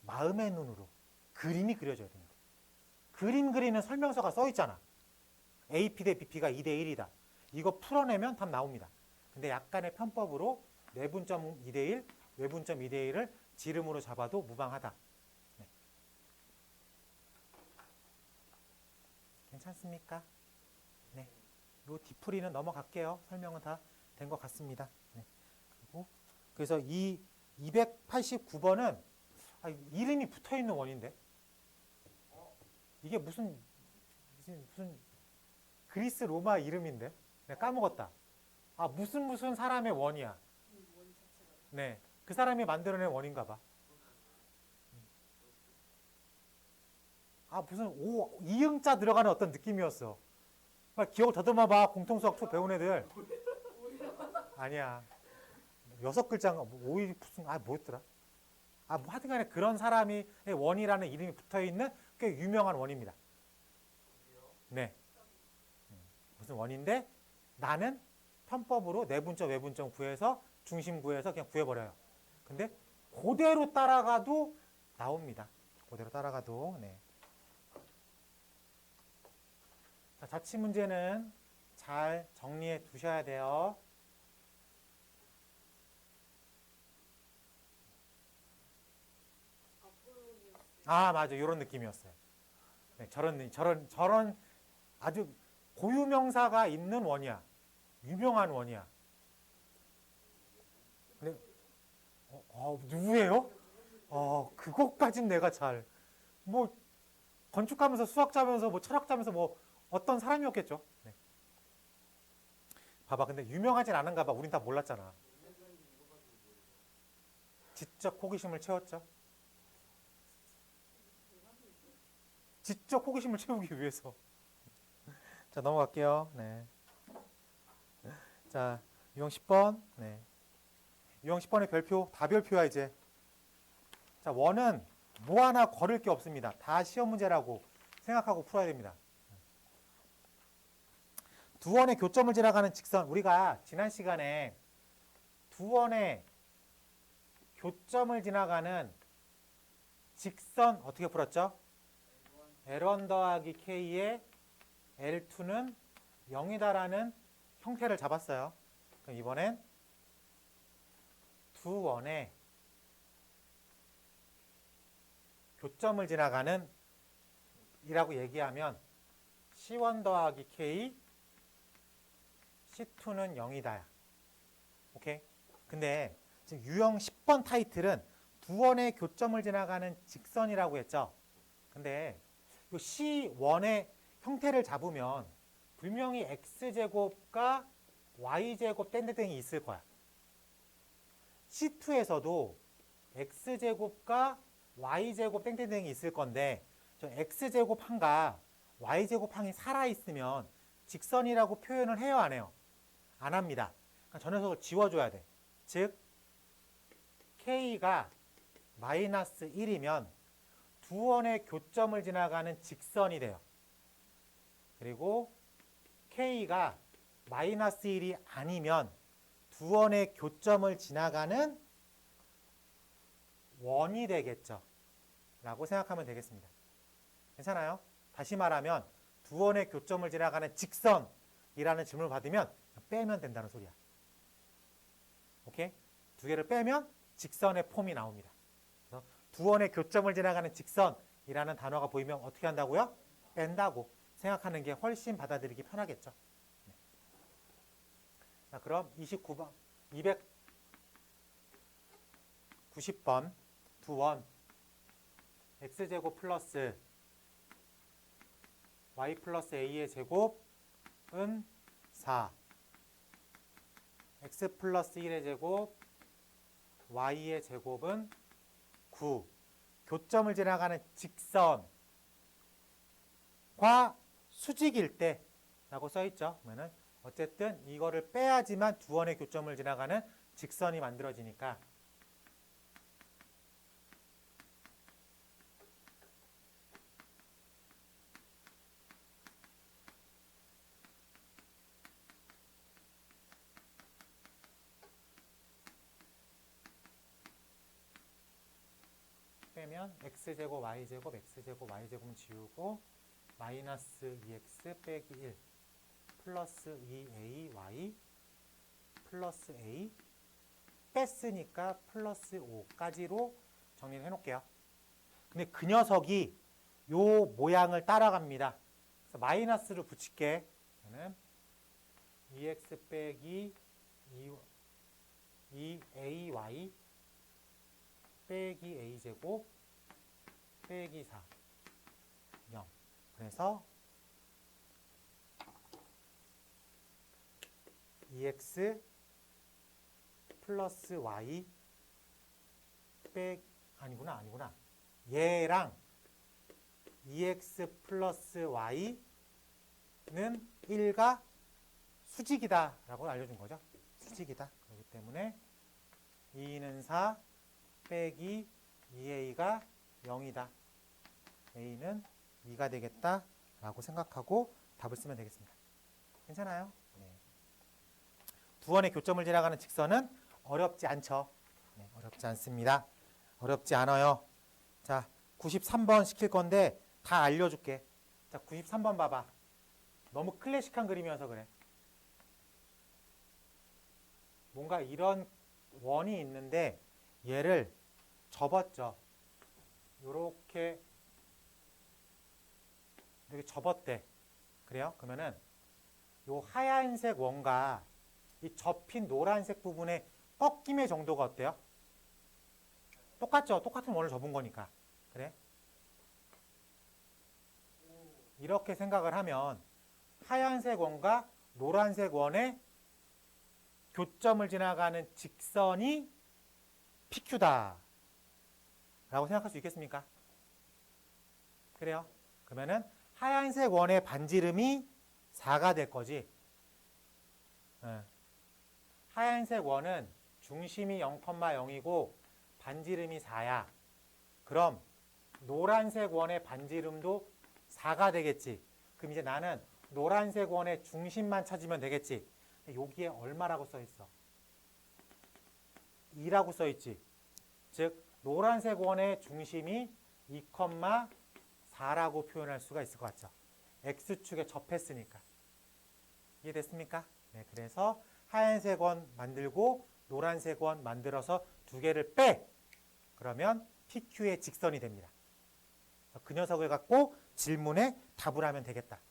마음의 눈으로 그림이 그려져야 됩니다. 그림 그리는 설명서가 써 있잖아. AP 대 BP가 2대 1이다. 이거 풀어내면 답 나옵니다. 근데 약간의 편법으로 내분점 2대 1, 외분점 2대 1을 지름으로 잡아도 무방하다. 네. 괜찮습니까? 네. 요 뒤풀이는 넘어갈게요. 설명은 다 된 것 같습니다. 네. 그래서 이 289번은 이름이 붙어 있는 원인데 이게 무슨 그리스 로마 이름인데 내가 까먹었다. 무슨 사람의 원이야. 네, 그 사람이 만들어낸 원인가 봐. 무슨 이응자 들어가는 어떤 느낌이었어. 기억을 더듬어 봐. 공통수학 초 배운 애들. 아니야. 6글자인가 오이푸승 뭐였더라? 뭐 하여튼간에 그런 사람이 원이라는 이름이 붙어있는 꽤 유명한 원입니다. 네. 무슨 원인데 나는 편법으로 내분점 외분점 구해서 중심 구해서 그냥 구해버려요. 근데 그대로 따라가도 나옵니다. 그대로 따라가도. 네. 자, 자취 문제는 잘 정리해 두셔야 돼요. 맞아. 이런 느낌이었어요. 네, 저런 아주 고유명사가 있는 원이야. 유명한 원이야. 근데, 누구예요? 그것까진 내가 뭐, 건축하면서 수학자면서 뭐 철학자면서 뭐 어떤 사람이었겠죠. 네. 봐봐. 근데 유명하진 않은가 봐. 우린 다 몰랐잖아. 지적 호기심을 채웠죠. 지적 호기심을 채우기 위해서. 자, 넘어갈게요. 네. 자, 유형 10번. 네. 유형 10번의 별표, 다 별표야, 이제. 자, 원은 뭐 하나 걸을 게 없습니다. 다 시험 문제라고 생각하고 풀어야 됩니다. 두 원의 교점을 지나가는 직선, 우리가 지난 시간에 두 원의 교점을 지나가는 직선 어떻게 풀었죠? L1 더하기 K의 L2는 0이다라는 형태를 잡았어요. 그럼 이번엔 두 원의 교점을 지나가는 이라고 얘기하면 C1 더하기 K, C2는 0이다. 오케이? 근데 지금 유형 10번 타이틀은 두 원의 교점을 지나가는 직선이라고 했죠. 근데 이 C1의 형태를 잡으면 분명히 X제곱과 Y제곱 땡땡땡이 있을 거야. C2에서도 X제곱과 Y제곱 땡땡땡이 있을 건데 저 X제곱 항과 Y제곱 항이 살아있으면 직선이라고 표현을 해요, 안 해요? 안 합니다. 그러니까 저 녀석을 지워줘야 돼. 즉 K가 마이너스 1이면 두 원의 교점을 지나가는 직선이 돼요. 그리고 K가 마이너스 1이 아니면 두 원의 교점을 지나가는 원이 되겠죠. 라고 생각하면 되겠습니다. 괜찮아요? 다시 말하면 두 원의 교점을 지나가는 직선이라는 질문을 받으면 빼면 된다는 소리야. 오케이? 두 개를 빼면 직선의 폼이 나옵니다. 그래서 두 원의 교점을 지나가는 직선이라는 단어가 보이면 어떻게 한다고요? 뺀다고 생각하는 게 훨씬 받아들이기 편하겠죠. 네. 자, 그럼 29번, 290번 두 원 x제곱 플러스 y 플러스 a의 제곱은 4 x 플러스 1의 제곱 y의 제곱은 9 교점을 지나가는 직선과 수직일 때 라고 써있죠. 그러면은 어쨌든 이거를 빼야지만 두 원의 교점을 지나가는 직선이 만들어지니까 빼면 x제곱 y제곱 x제곱 y제곱은 지우고 마이너스 2x 빼기 1 플러스 2ay 플러스 a 뺐으니까 플러스 5까지로 정리를 해놓을게요. 근데 그 녀석이 요 모양을 따라갑니다. 그래서 마이너스를 붙일게. 저는 2x 빼기 2ay 빼기 a제곱 빼기 4 0 그래서 2x 플러스 y 아니구나 얘랑 2x 플러스 y는 1가 수직이다 라고 알려준 거죠. 수직이다. 그렇기 때문에 2는 4 빼기 2a가 0이다. a는 2가 되겠다 라고 생각하고 답을 쓰면 되겠습니다. 괜찮아요? 네. 두 원의 교점을 지나가는 직선은 어렵지 않죠? 네, 어렵지 않습니다. 어렵지 않아요. 자, 93번 시킬 건데 다 알려줄게. 자, 93번 봐봐. 너무 클래식한 그림이어서 그래. 뭔가 이런 원이 있는데 얘를 접었죠. 요렇게 이렇게 접었대. 그래요? 그러면은 요 하얀색 원과 이 접힌 노란색 부분의 꺾임의 정도가 어때요? 똑같죠? 똑같은 원을 접은 거니까. 그래? 이렇게 생각을 하면 하얀색 원과 노란색 원의 교점을 지나가는 직선이 PQ다 라고 생각할 수 있겠습니까? 그래요? 그러면은 하얀색 원의 반지름이 4가 될 거지. 하얀색 원은 중심이 0,0이고 반지름이 4야. 그럼 노란색 원의 반지름도 4가 되겠지. 그럼 이제 나는 노란색 원의 중심만 찾으면 되겠지. 여기에 얼마라고 써있어? 2라고 써있지. 즉 노란색 원의 중심이 2,4라고 표현할 수가 있을 것 같죠. X축에 접했으니까. 이해됐습니까? 네, 그래서 하얀색 원 만들고 노란색 원 만들어서 두 개를 빼. 그러면 PQ의 직선이 됩니다. 그 녀석을 갖고 질문에 답을 하면 되겠다.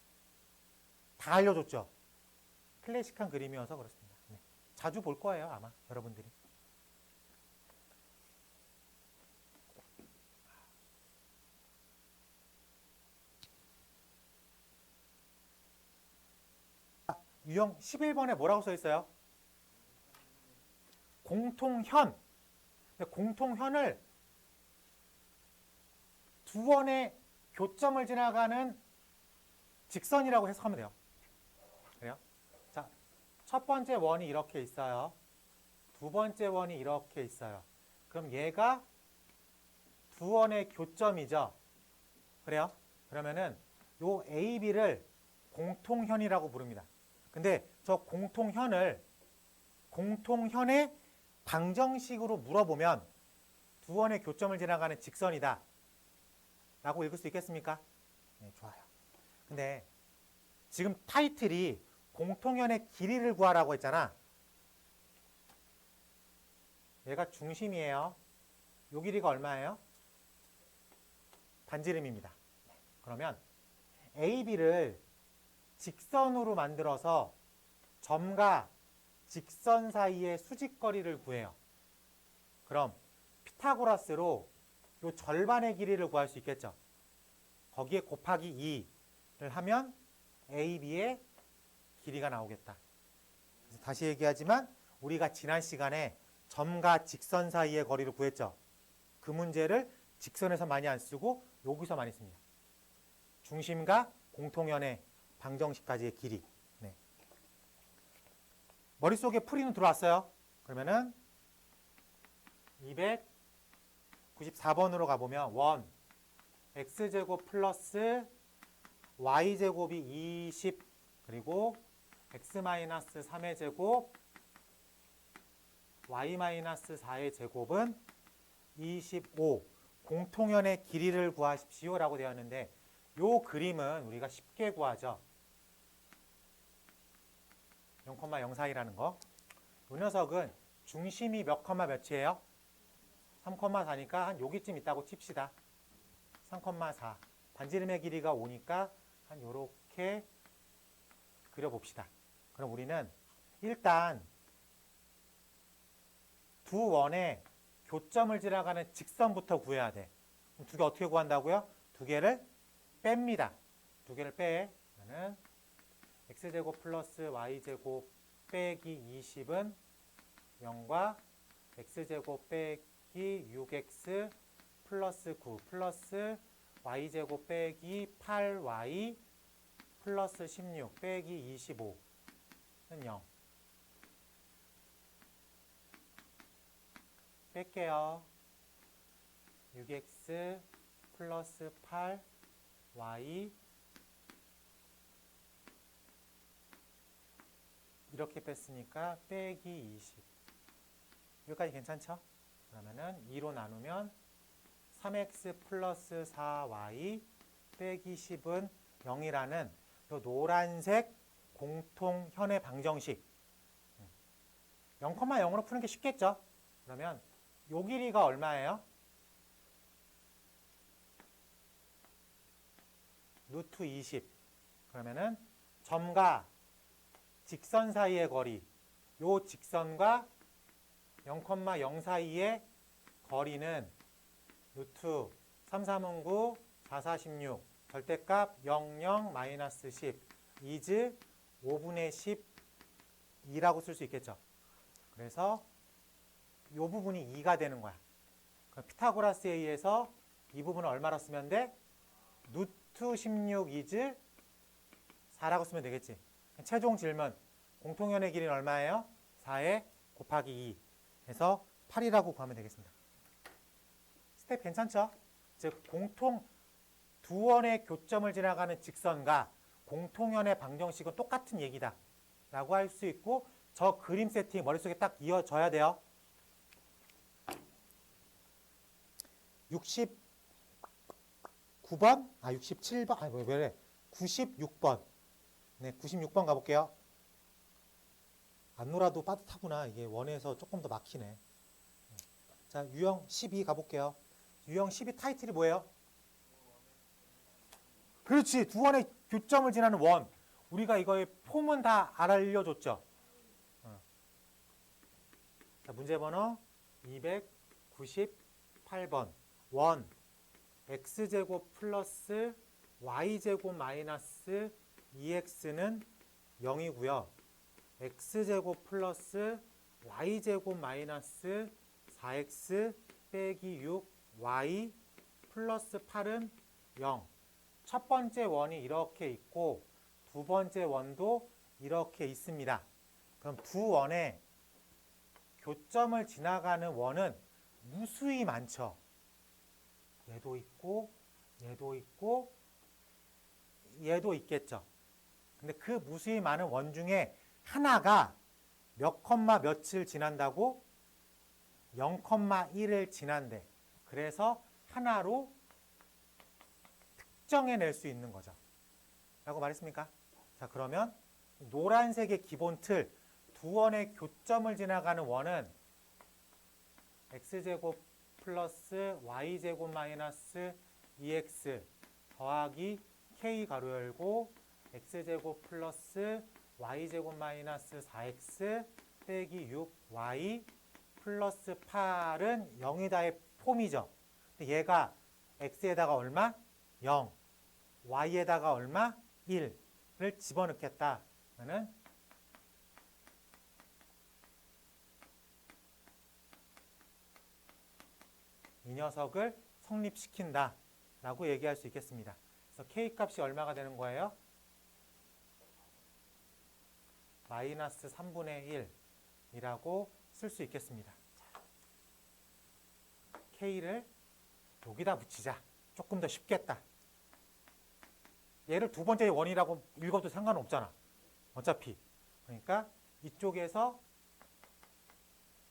다 알려줬죠? 클래식한 그림이어서 그렇습니다. 네. 자주 볼 거예요, 아마 여러분들이. 유형 11번에 뭐라고 써 있어요? 공통현. 공통현을 두 원의 교점을 지나가는 직선이라고 해석하면 돼요. 그래요? 자, 첫 번째 원이 이렇게 있어요. 두 번째 원이 이렇게 있어요. 그럼 얘가 두 원의 교점이죠. 그래요? 그러면은 요 AB를 공통현이라고 부릅니다. 근데 저 공통현의 방정식으로 물어보면 두 원의 교점을 지나가는 직선이다 라고 읽을 수 있겠습니까? 네, 좋아요. 근데 지금 타이틀이 공통현의 길이를 구하라고 했잖아. 얘가 중심이에요. 요 길이가 얼마예요? 반지름입니다. 그러면 AB를 직선으로 만들어서 점과 직선 사이의 수직거리를 구해요. 그럼 피타고라스로 요 절반의 길이를 구할 수 있겠죠. 거기에 곱하기 2를 하면 AB의 길이가 나오겠다. 그래서 다시 얘기하지만 우리가 지난 시간에 점과 직선 사이의 거리를 구했죠. 그 문제를 직선에서 많이 안 쓰고 여기서 많이 씁니다. 중심과 공통현의 방정식까지의 길이. 네. 머릿속에 풀이는 들어왔어요. 그러면은 294번으로 가보면 1 x제곱 플러스 y제곱이 20 그리고 x-3의 제곱 y-4의 제곱은 25 공통현의 길이를 구하십시오 라고 되어 있는데 요 그림은 우리가 쉽게 구하죠. 0,04이라는 거. 이 녀석은 중심이 몇 컴마 몇이에요? 3,4니까 한 여기쯤 있다고 칩시다. 3,4. 반지름의 길이가 5니까 한 요렇게 그려봅시다. 그럼 우리는 일단 두 원의 교점을 지나가는 직선부터 구해야 돼. 두 개 어떻게 구한다고요? 두 개를 뺍니다. 두 개를 빼. 그러면 x제곱 플러스 y제곱 빼기 20은 0과 x제곱 빼기 6x 플러스 9 플러스 y제곱 빼기 8y 플러스 16 빼기 25는 0. 뺄게요. 6x 플러스 8y 이렇게 뺐으니까 빼기 20. 여기까지 괜찮죠? 그러면은 2로 나누면 3x 플러스 4y 빼기 10은 0이라는 요 노란색 공통 현의 방정식 0,0으로 푸는 게 쉽겠죠? 그러면 요 길이가 얼마예요? 루트 20. 그러면은 점과 직선 사이의 거리, 요 직선과 0,0 사이의 거리는 루트 3, 3은 9, 4, 4, 16, 절대값 0, 0, 마이너스 10, is 5분의 12라고 쓸 수 있겠죠. 그래서 이 부분이 2가 되는 거야. 그럼 피타고라스에 의해서 이 부분을 얼마로 쓰면 돼? 루트 16 is 4라고 쓰면 되겠지. 최종 질문, 공통연의 길이는 얼마예요? 4에 곱하기 2 해서 8이라고 구하면 되겠습니다. 스텝 괜찮죠? 즉 공통 두 원의 교점을 지나가는 직선과 공통연의 방정식은 똑같은 얘기다 라고 할 수 있고, 저 그림 세팅 머릿속에 딱 이어져야 돼요. 69번? 67번? 아니, 왜 그래? 96번. 네, 96번 가볼게요. 안 놀아도 빠듯하구나. 이게 원에서 조금 더 막히네. 자, 유형 12 가볼게요. 유형 12 타이틀이 뭐예요? 그렇지. 두 원의 교점을 지나는 원. 우리가 이거의 폼은 다 알려줬죠. 자, 문제 번호 298번. 원 x제곱 플러스 y제곱 마이너스 2x는 0이고요. x제곱 플러스 y제곱 마이너스 4x 빼기 6y 플러스 8은 0. 첫 번째 원이 이렇게 있고 두 번째 원도 이렇게 있습니다. 그럼 두 원의 교점을 지나가는 원은 무수히 많죠. 얘도 있고 얘도 있고 얘도 있겠죠. 근데 그 무수히 많은 원 중에 하나가 몇 컴마 몇을 지난다고? 0,1을 지난대. 그래서 하나로 특정해낼 수 있는 거죠. 라고 말했습니까? 자, 그러면 노란색의 기본 틀, 두 원의 교점을 지나가는 원은 x제곱 플러스 y제곱 마이너스 2x 더하기 k 가로 열고 x제곱 플러스 y제곱 마이너스 4x 빼기 6y 플러스 8은 0이다의 폼이죠. 근데 얘가 x에다가 얼마? 0, y에다가 얼마? 1을 집어넣겠다. 그러면 이 녀석을 성립시킨다 라고 얘기할 수 있겠습니다. 그래서 k 값이 얼마가 되는 거예요? 마이너스 3분의 1이라고 쓸 수 있겠습니다. k를 여기다 붙이자. 조금 더 쉽겠다. 얘를 두 번째 원이라고 읽어도 상관없잖아. 어차피. 그러니까 이쪽에서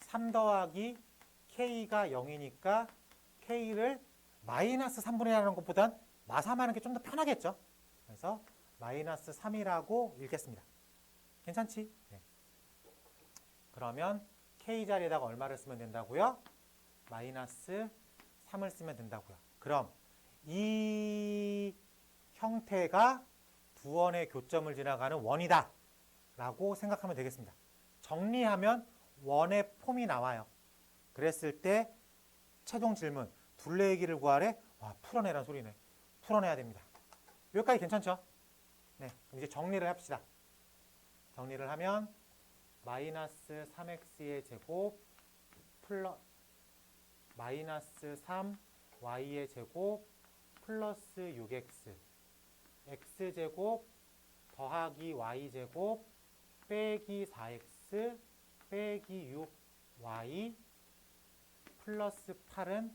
3 더하기 k가 0이니까 k를 마이너스 3분의 1이라는 것보단 마삼하는 게 좀 더 편하겠죠. 그래서 마이너스 3이라고 읽겠습니다. 괜찮지? 네. 그러면 k 자리에다가 얼마를 쓰면 된다고요? 마이너스 3을 쓰면 된다고요. 그럼 이 형태가 두 원의 교점을 지나가는 원이다 라고 생각하면 되겠습니다. 정리하면 원의 폼이 나와요. 그랬을 때 최종 질문, 둘레의 길이를 구하래? 와, 풀어내란 소리네. 풀어내야 됩니다. 여기까지 괜찮죠? 네, 그럼 이제 정리를 합시다. 정리를 하면 마이너스 3x의 제곱 마이너스 3y의 제곱 플러스 6x x제곱 더하기 y제곱 빼기 4x 빼기 6y 플러스 8은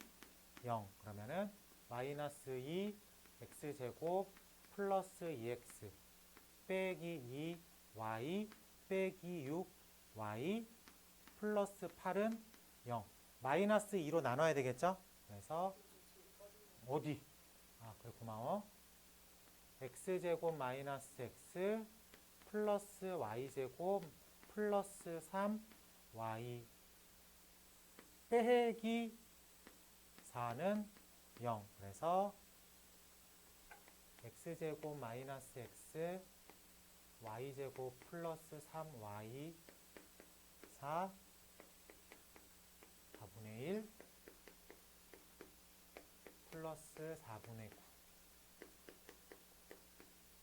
0. 그러면은 마이너스 2 x제곱 플러스 2x 빼기 2y 빼기 6y 플러스 8은 0. 마이너스 2로 나눠야 되겠죠? 그래서 어디? 아, 그래 고마워. x제곱 마이너스 x 플러스 y제곱 플러스 3y 빼기 4는 0. 그래서 x제곱 마이너스 x y제곱 플러스 3y 4분의 1 플러스 4분의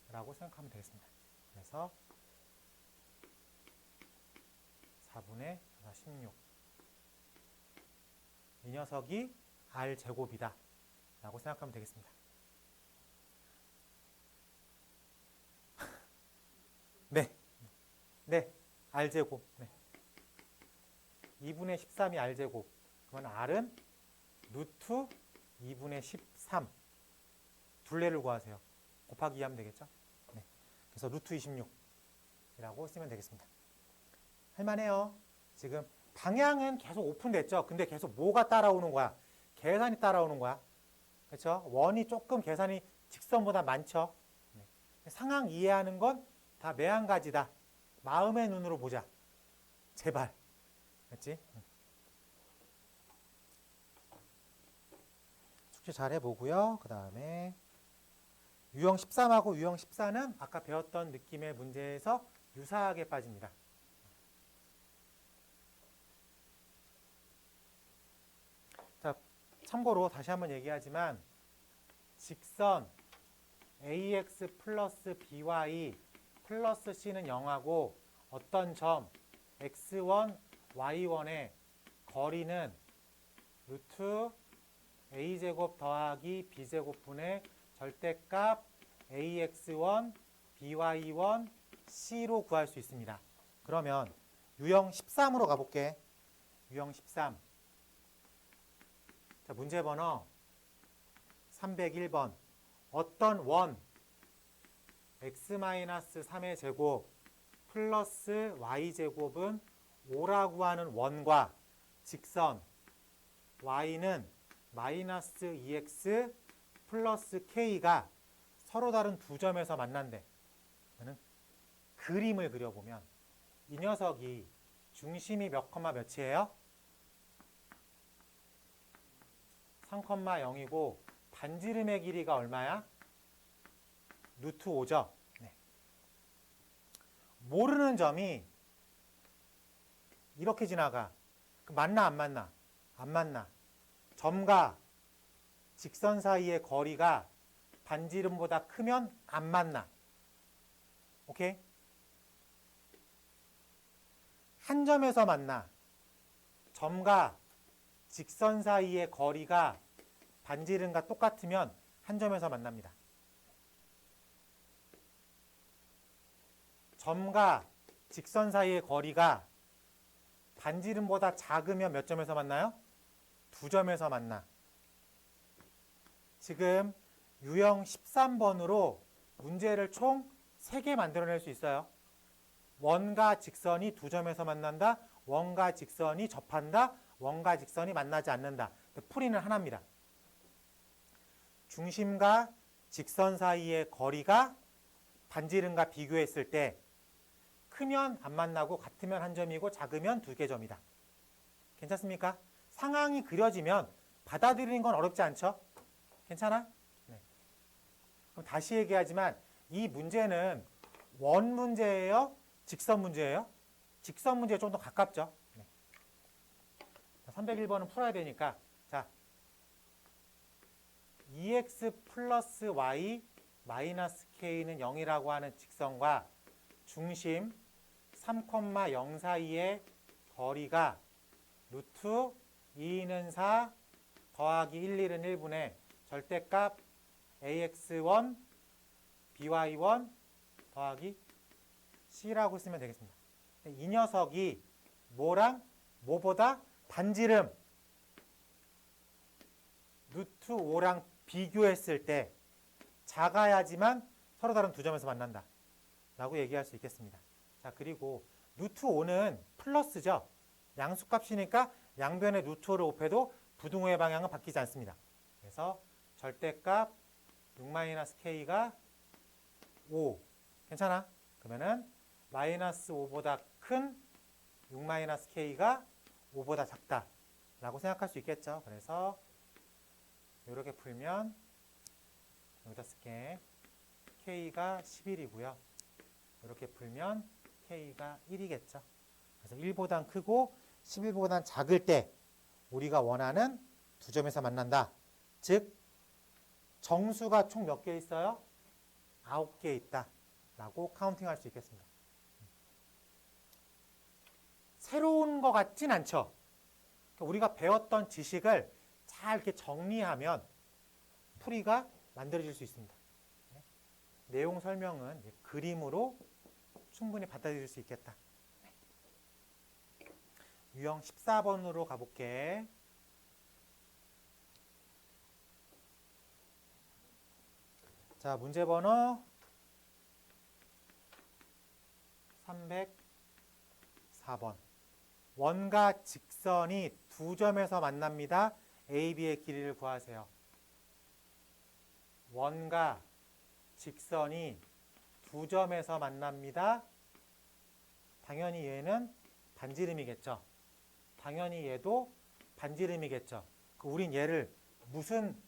9라고 생각하면 되겠습니다. 그래서 4분의 16 이 녀석이 r제곱이다 라고 생각하면 되겠습니다. 네, r제곱. 네. 2분의 13이 r제곱. 그러면 r은 루트 2분의 13. 둘레를 구하세요. 곱하기 2 하면 되겠죠? 네. 그래서 루트 26이라고 쓰면 되겠습니다. 할만해요. 지금 방향은 계속 오픈됐죠? 근데 계속 뭐가 따라오는 거야? 계산이 따라오는 거야. 그렇죠? 원이 조금 계산이 직선보다 많죠? 네. 상황 이해하는 건 다 매한가지다. 마음의 눈으로 보자. 제발. 맞지? 숙제 잘 해보고요. 그 다음에 유형 13하고 유형 14는 아까 배웠던 느낌의 문제에서 유사하게 빠집니다. 자, 참고로 다시 한번 얘기하지만 직선 ax 플러스 by 플러스 c는 0하고 어떤 점 x1, y1의 거리는 루트 a제곱 더하기 b제곱분의 절대값 ax1, by1, c로 구할 수 있습니다. 그러면 유형 13으로 가볼게. 유형 13. 자, 문제 번호 301번. 어떤 원 x-3의 제곱 플러스 y제곱은 5라고 하는 원과 직선 y는 마이너스 2x 플러스 k가 서로 다른 두 점에서 만난대. 그림을 그려보면 이 녀석이 중심이 몇 컴마 몇이에요? 3,0이고 반지름의 길이가 얼마야? 루트 5죠. 네. 모르는 점이 이렇게 지나가. 맞나 안 맞나? 안 맞나? 점과 직선 사이의 거리가 반지름보다 크면 안 맞나? 오케이? 한 점에서 만나. 점과 직선 사이의 거리가 반지름과 똑같으면 한 점에서 만납니다. 점과 직선 사이의 거리가 반지름보다 작으면 몇 점에서 만나요? 두 점에서 만나. 지금 유형 13번으로 문제를 총 3개 만들어낼 수 있어요. 원과 직선이 두 점에서 만난다. 원과 직선이 접한다. 원과 직선이 만나지 않는다. 풀이는 하나입니다. 중심과 직선 사이의 거리가 반지름과 비교했을 때 크면 안 만나고 같으면 한 점이고 작으면 2개 점이다. 괜찮습니까? 상황이 그려지면 받아들이는 건 어렵지 않죠? 괜찮아? 네. 그럼 다시 얘기하지만 이 문제는 원 문제예요? 직선 문제예요? 직선 문제에 좀 더 가깝죠? 네. 301번은 풀어야 되니까 자, 2x 플러스 y 마이너스 k는 0이라고 하는 직선과 중심 3,0 사이의 거리가 루트 2는 4 더하기 1, 1은 1분의 절대값 ax1, by1 더하기 c라고 쓰면 되겠습니다. 이 녀석이 뭐랑 뭐보다 반지름 루트 5랑 비교했을 때 작아야지만 서로 다른 두 점에서 만난다 라고 얘기할 수 있겠습니다. 자, 그리고 루트 5는 플러스죠. 양수값이니까 양변에 루트 5를 곱해도 부등호의 방향은 바뀌지 않습니다. 그래서 절대값 6-k가 5. 괜찮아? 그러면은 마이너스 5보다 큰 6-k가 5보다 작다 라고 생각할 수 있겠죠. 그래서 이렇게 풀면 여기다 쓸게. k가 11이고요. 이렇게 풀면 k가 1이겠죠. 그래서 1보단 크고 11보단 작을 때 우리가 원하는 두 점에서 만난다. 즉 정수가 총 몇 개 있어요? 9개 있다 라고 카운팅할 수 있겠습니다. 새로운 것 같진 않죠. 그러니까 우리가 배웠던 지식을 잘 이렇게 정리하면 풀이가 만들어질 수 있습니다. 내용 설명은 그림으로 충분히 받아들일 수 있겠다. 유형 14번으로 가볼게. 자, 문제 번호 304번. 원과 직선이 두 점에서 만납니다. A, B의 길이를 구하세요. 원과 직선이 두 점에서 만납니다. 당연히 얘는 반지름이겠죠. 당연히 얘도 반지름이겠죠. 우린 얘를 무슨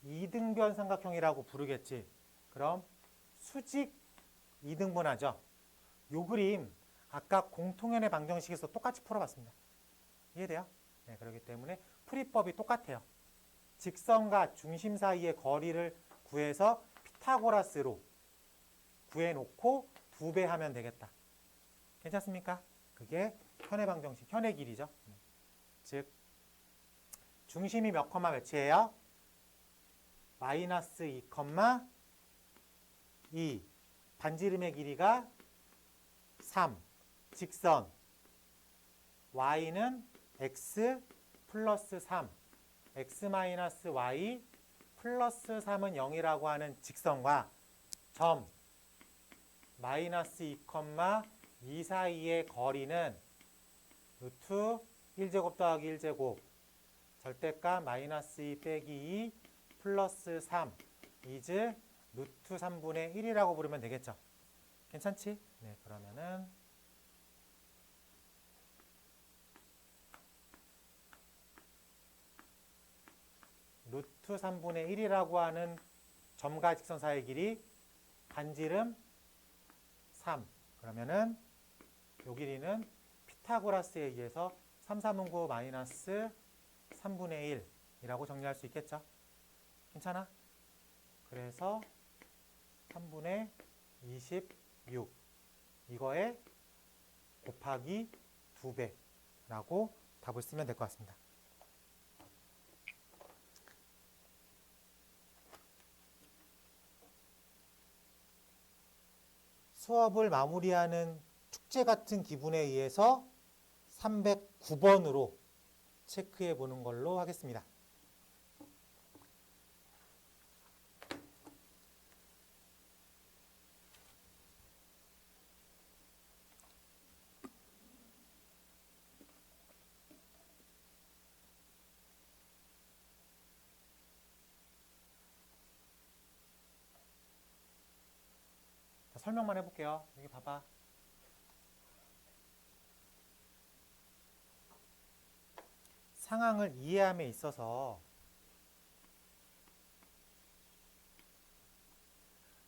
이등변 삼각형이라고 부르겠지. 그럼 수직 이등분하죠. 요 그림 아까 공통연의 방정식에서 똑같이 풀어봤습니다. 이해돼요? 네, 그렇기 때문에 풀이법이 똑같아요. 직선과 중심 사이의 거리를 구해서 피타고라스로 구해놓고 2배 하면 되겠다. 괜찮습니까? 그게 현의 방정식, 현의 길이죠. 즉 중심이 몇 컴마 몇이에요? 마이너스 2, 2. 반지름의 길이가 3. 직선 y는 x 플러스 3. x 마이너스 y 플러스 3은 0이라고 하는 직선과 점 마이너스 2, 2 사이의 거리는 루트 1제곱 더하기 1제곱 절대값 마이너스 2 빼기 2 플러스 3 이즈 루트 3분의 1이라고 부르면 되겠죠. 괜찮지? 네, 그러면은 루트 3분의 1이라고 하는 점과 직선 사이의 길이 반지름 3. 그러면은 요 길이는 피타고라스에 의해서 3, 3은 9 마이너스 3분의 1이라고 정리할 수 있겠죠. 괜찮아? 그래서 3분의 26 이거에 곱하기 2배라고 답을 쓰면 될 것 같습니다. 수업을 마무리하는 축제 같은 기분에 의해서 309번으로 체크해 보는 걸로 하겠습니다. 자, 설명만 해볼게요. 여기 봐봐. 상황을 이해함에 있어서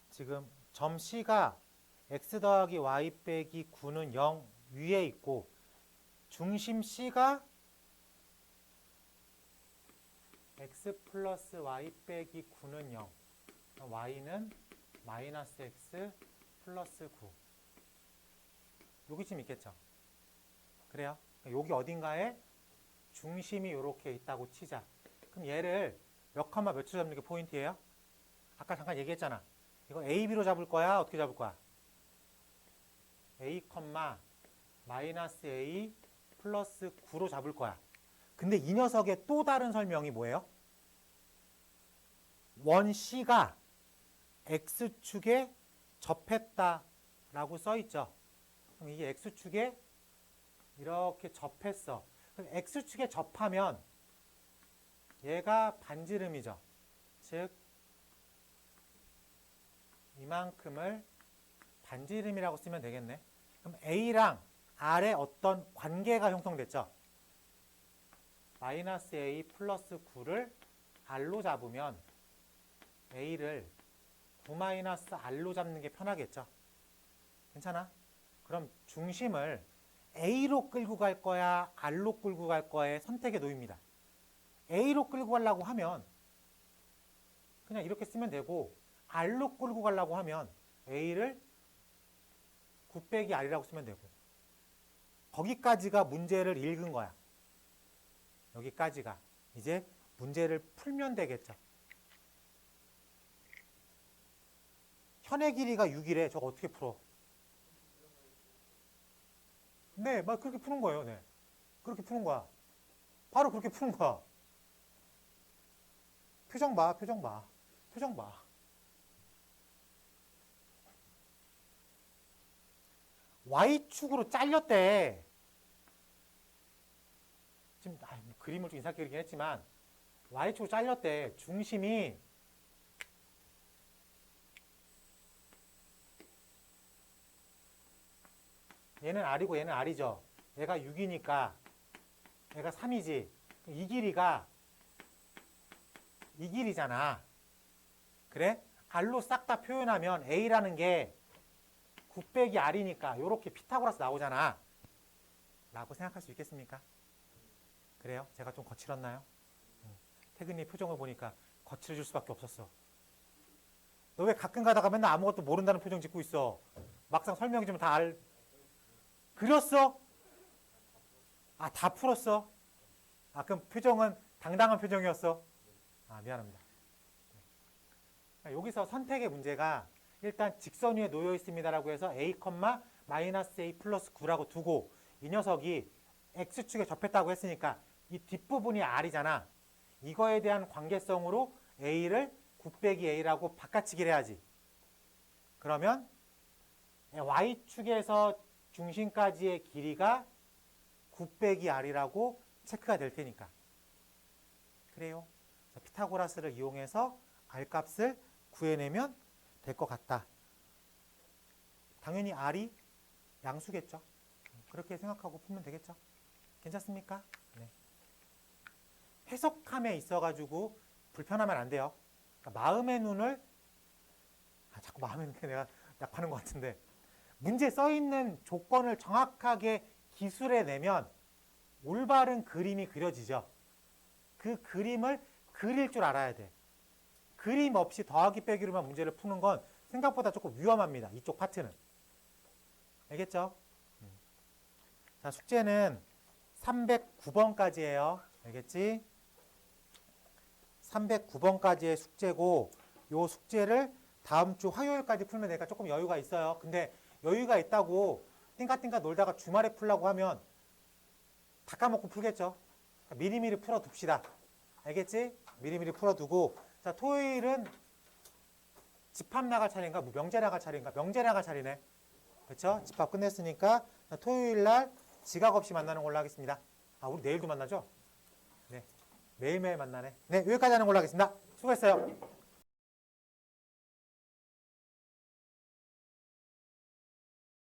지금 점 C가 x 더하기 y 빼기 9는 0 위에 있고 중심 C가 x 플러스 y 빼기 9는 0 y는 마이너스 x 플러스 9 여기쯤 있겠죠. 그래요. 여기 어딘가에 중심이 이렇게 있다고 치자. 그럼 얘를 몇 컴마 몇으로 잡는 게 포인트예요? 아까 잠깐 얘기했잖아. 이거 A, B로 잡을 거야? 어떻게 잡을 거야? A, 마이너스 A 플러스 9로 잡을 거야. 근데 이 녀석의 또 다른 설명이 뭐예요? 원 C가 X축에 접했다라고 써 있죠. 그럼 이게 X축에 이렇게 접했어. 그럼 X축에 접하면 얘가 반지름이죠. 즉 이만큼을 반지름이라고 쓰면 되겠네. 그럼 A랑 R의 어떤 관계가 형성됐죠. 마이너스 A 플러스 9를 R로 잡으면 A를 9 마이너스 R로 잡는 게 편하겠죠. 괜찮아? 그럼 중심을 A로 끌고 갈 거야, R로 끌고 갈 거야의 선택에 놓입니다. A로 끌고 가려고 하면 그냥 이렇게 쓰면 되고, R로 끌고 가려고 하면 A를 9 빼기 R이라고 쓰면 되고, 거기까지가 문제를 읽은 거야. 여기까지가. 이제 문제를 풀면 되겠죠. 현의 길이가 6이래. 저거 어떻게 풀어? 네, 막 그렇게 푸는 거예요. 네. 그렇게 푸는 거야. 바로 그렇게 푸는 거야. 표정 봐, 표정 봐. 표정 봐. Y축으로 잘렸대. 지금 뭐 그림을 좀 이상하게 그리긴 했지만 Y축으로 잘렸대. 중심이 얘는 R이고 얘는 R이죠. 얘가 6이니까 얘가 3이지. 이 길이가 이 길이잖아. 그래? R로 싹 다 표현하면 A라는 게 9 빼기 R이니까 이렇게 피타고라스 나오잖아. 라고 생각할 수 있겠습니까? 그래요? 제가 좀 거칠었나요? 태근이 표정을 보니까 거칠어질 수밖에 없었어. 너 왜 가끔 가다가 맨날 아무것도 모른다는 표정 짓고 있어? 막상 설명 좀 다 그렸어? 아, 다 풀었어? 아, 그럼 표정은 당당한 표정이었어? 아, 미안합니다. 여기서 선택의 문제가 일단 직선 위에 놓여 있습니다라고 해서 A, 마이너스 A 플러스 9라고 두고 이 녀석이 X축에 접했다고 했으니까 이 뒷부분이 R이잖아. 이거에 대한 관계성으로 A를 9 빼기 A라고 바꿔치기를 해야지. 그러면 Y축에서 중심까지의 길이가 9 빼기 R이라고 체크가 될 테니까. 그래요. 피타고라스를 이용해서 R 값을 구해내면 될 것 같다. 당연히 R이 양수겠죠. 그렇게 생각하고 풀면 되겠죠. 괜찮습니까? 네. 해석함에 있어가지고 불편하면 안 돼요. 그러니까 마음의 눈을 자꾸 마음의 눈에 내가 약하는 것 같은데 문제 써있는 조건을 정확하게 기술해내면 올바른 그림이 그려지죠. 그 그림을 그릴 줄 알아야 돼. 그림 없이 더하기 빼기로만 문제를 푸는 건 생각보다 조금 위험합니다. 이쪽 파트는. 알겠죠? 자, 숙제는 309번까지예요. 알겠지? 309번까지의 숙제고 요 숙제를 다음 주 화요일까지 풀면 내가 조금 여유가 있어요. 근데 여유가 있다고 띵가띵가 놀다가 주말에 풀라고 하면 다 까먹고 풀겠죠. 미리미리 풀어둡시다. 알겠지? 미리미리 풀어두고 자, 토요일은 집합 나갈 차례인가? 뭐 명제 나갈 차례인가? 명제 나갈 차례네. 그렇죠? 집합 끝냈으니까 토요일 날 지각 없이 만나는 걸로 하겠습니다. 아, 우리 내일도 만나죠? 네. 매일매일 만나네. 네, 여기까지 하는 걸로 하겠습니다. 수고했어요.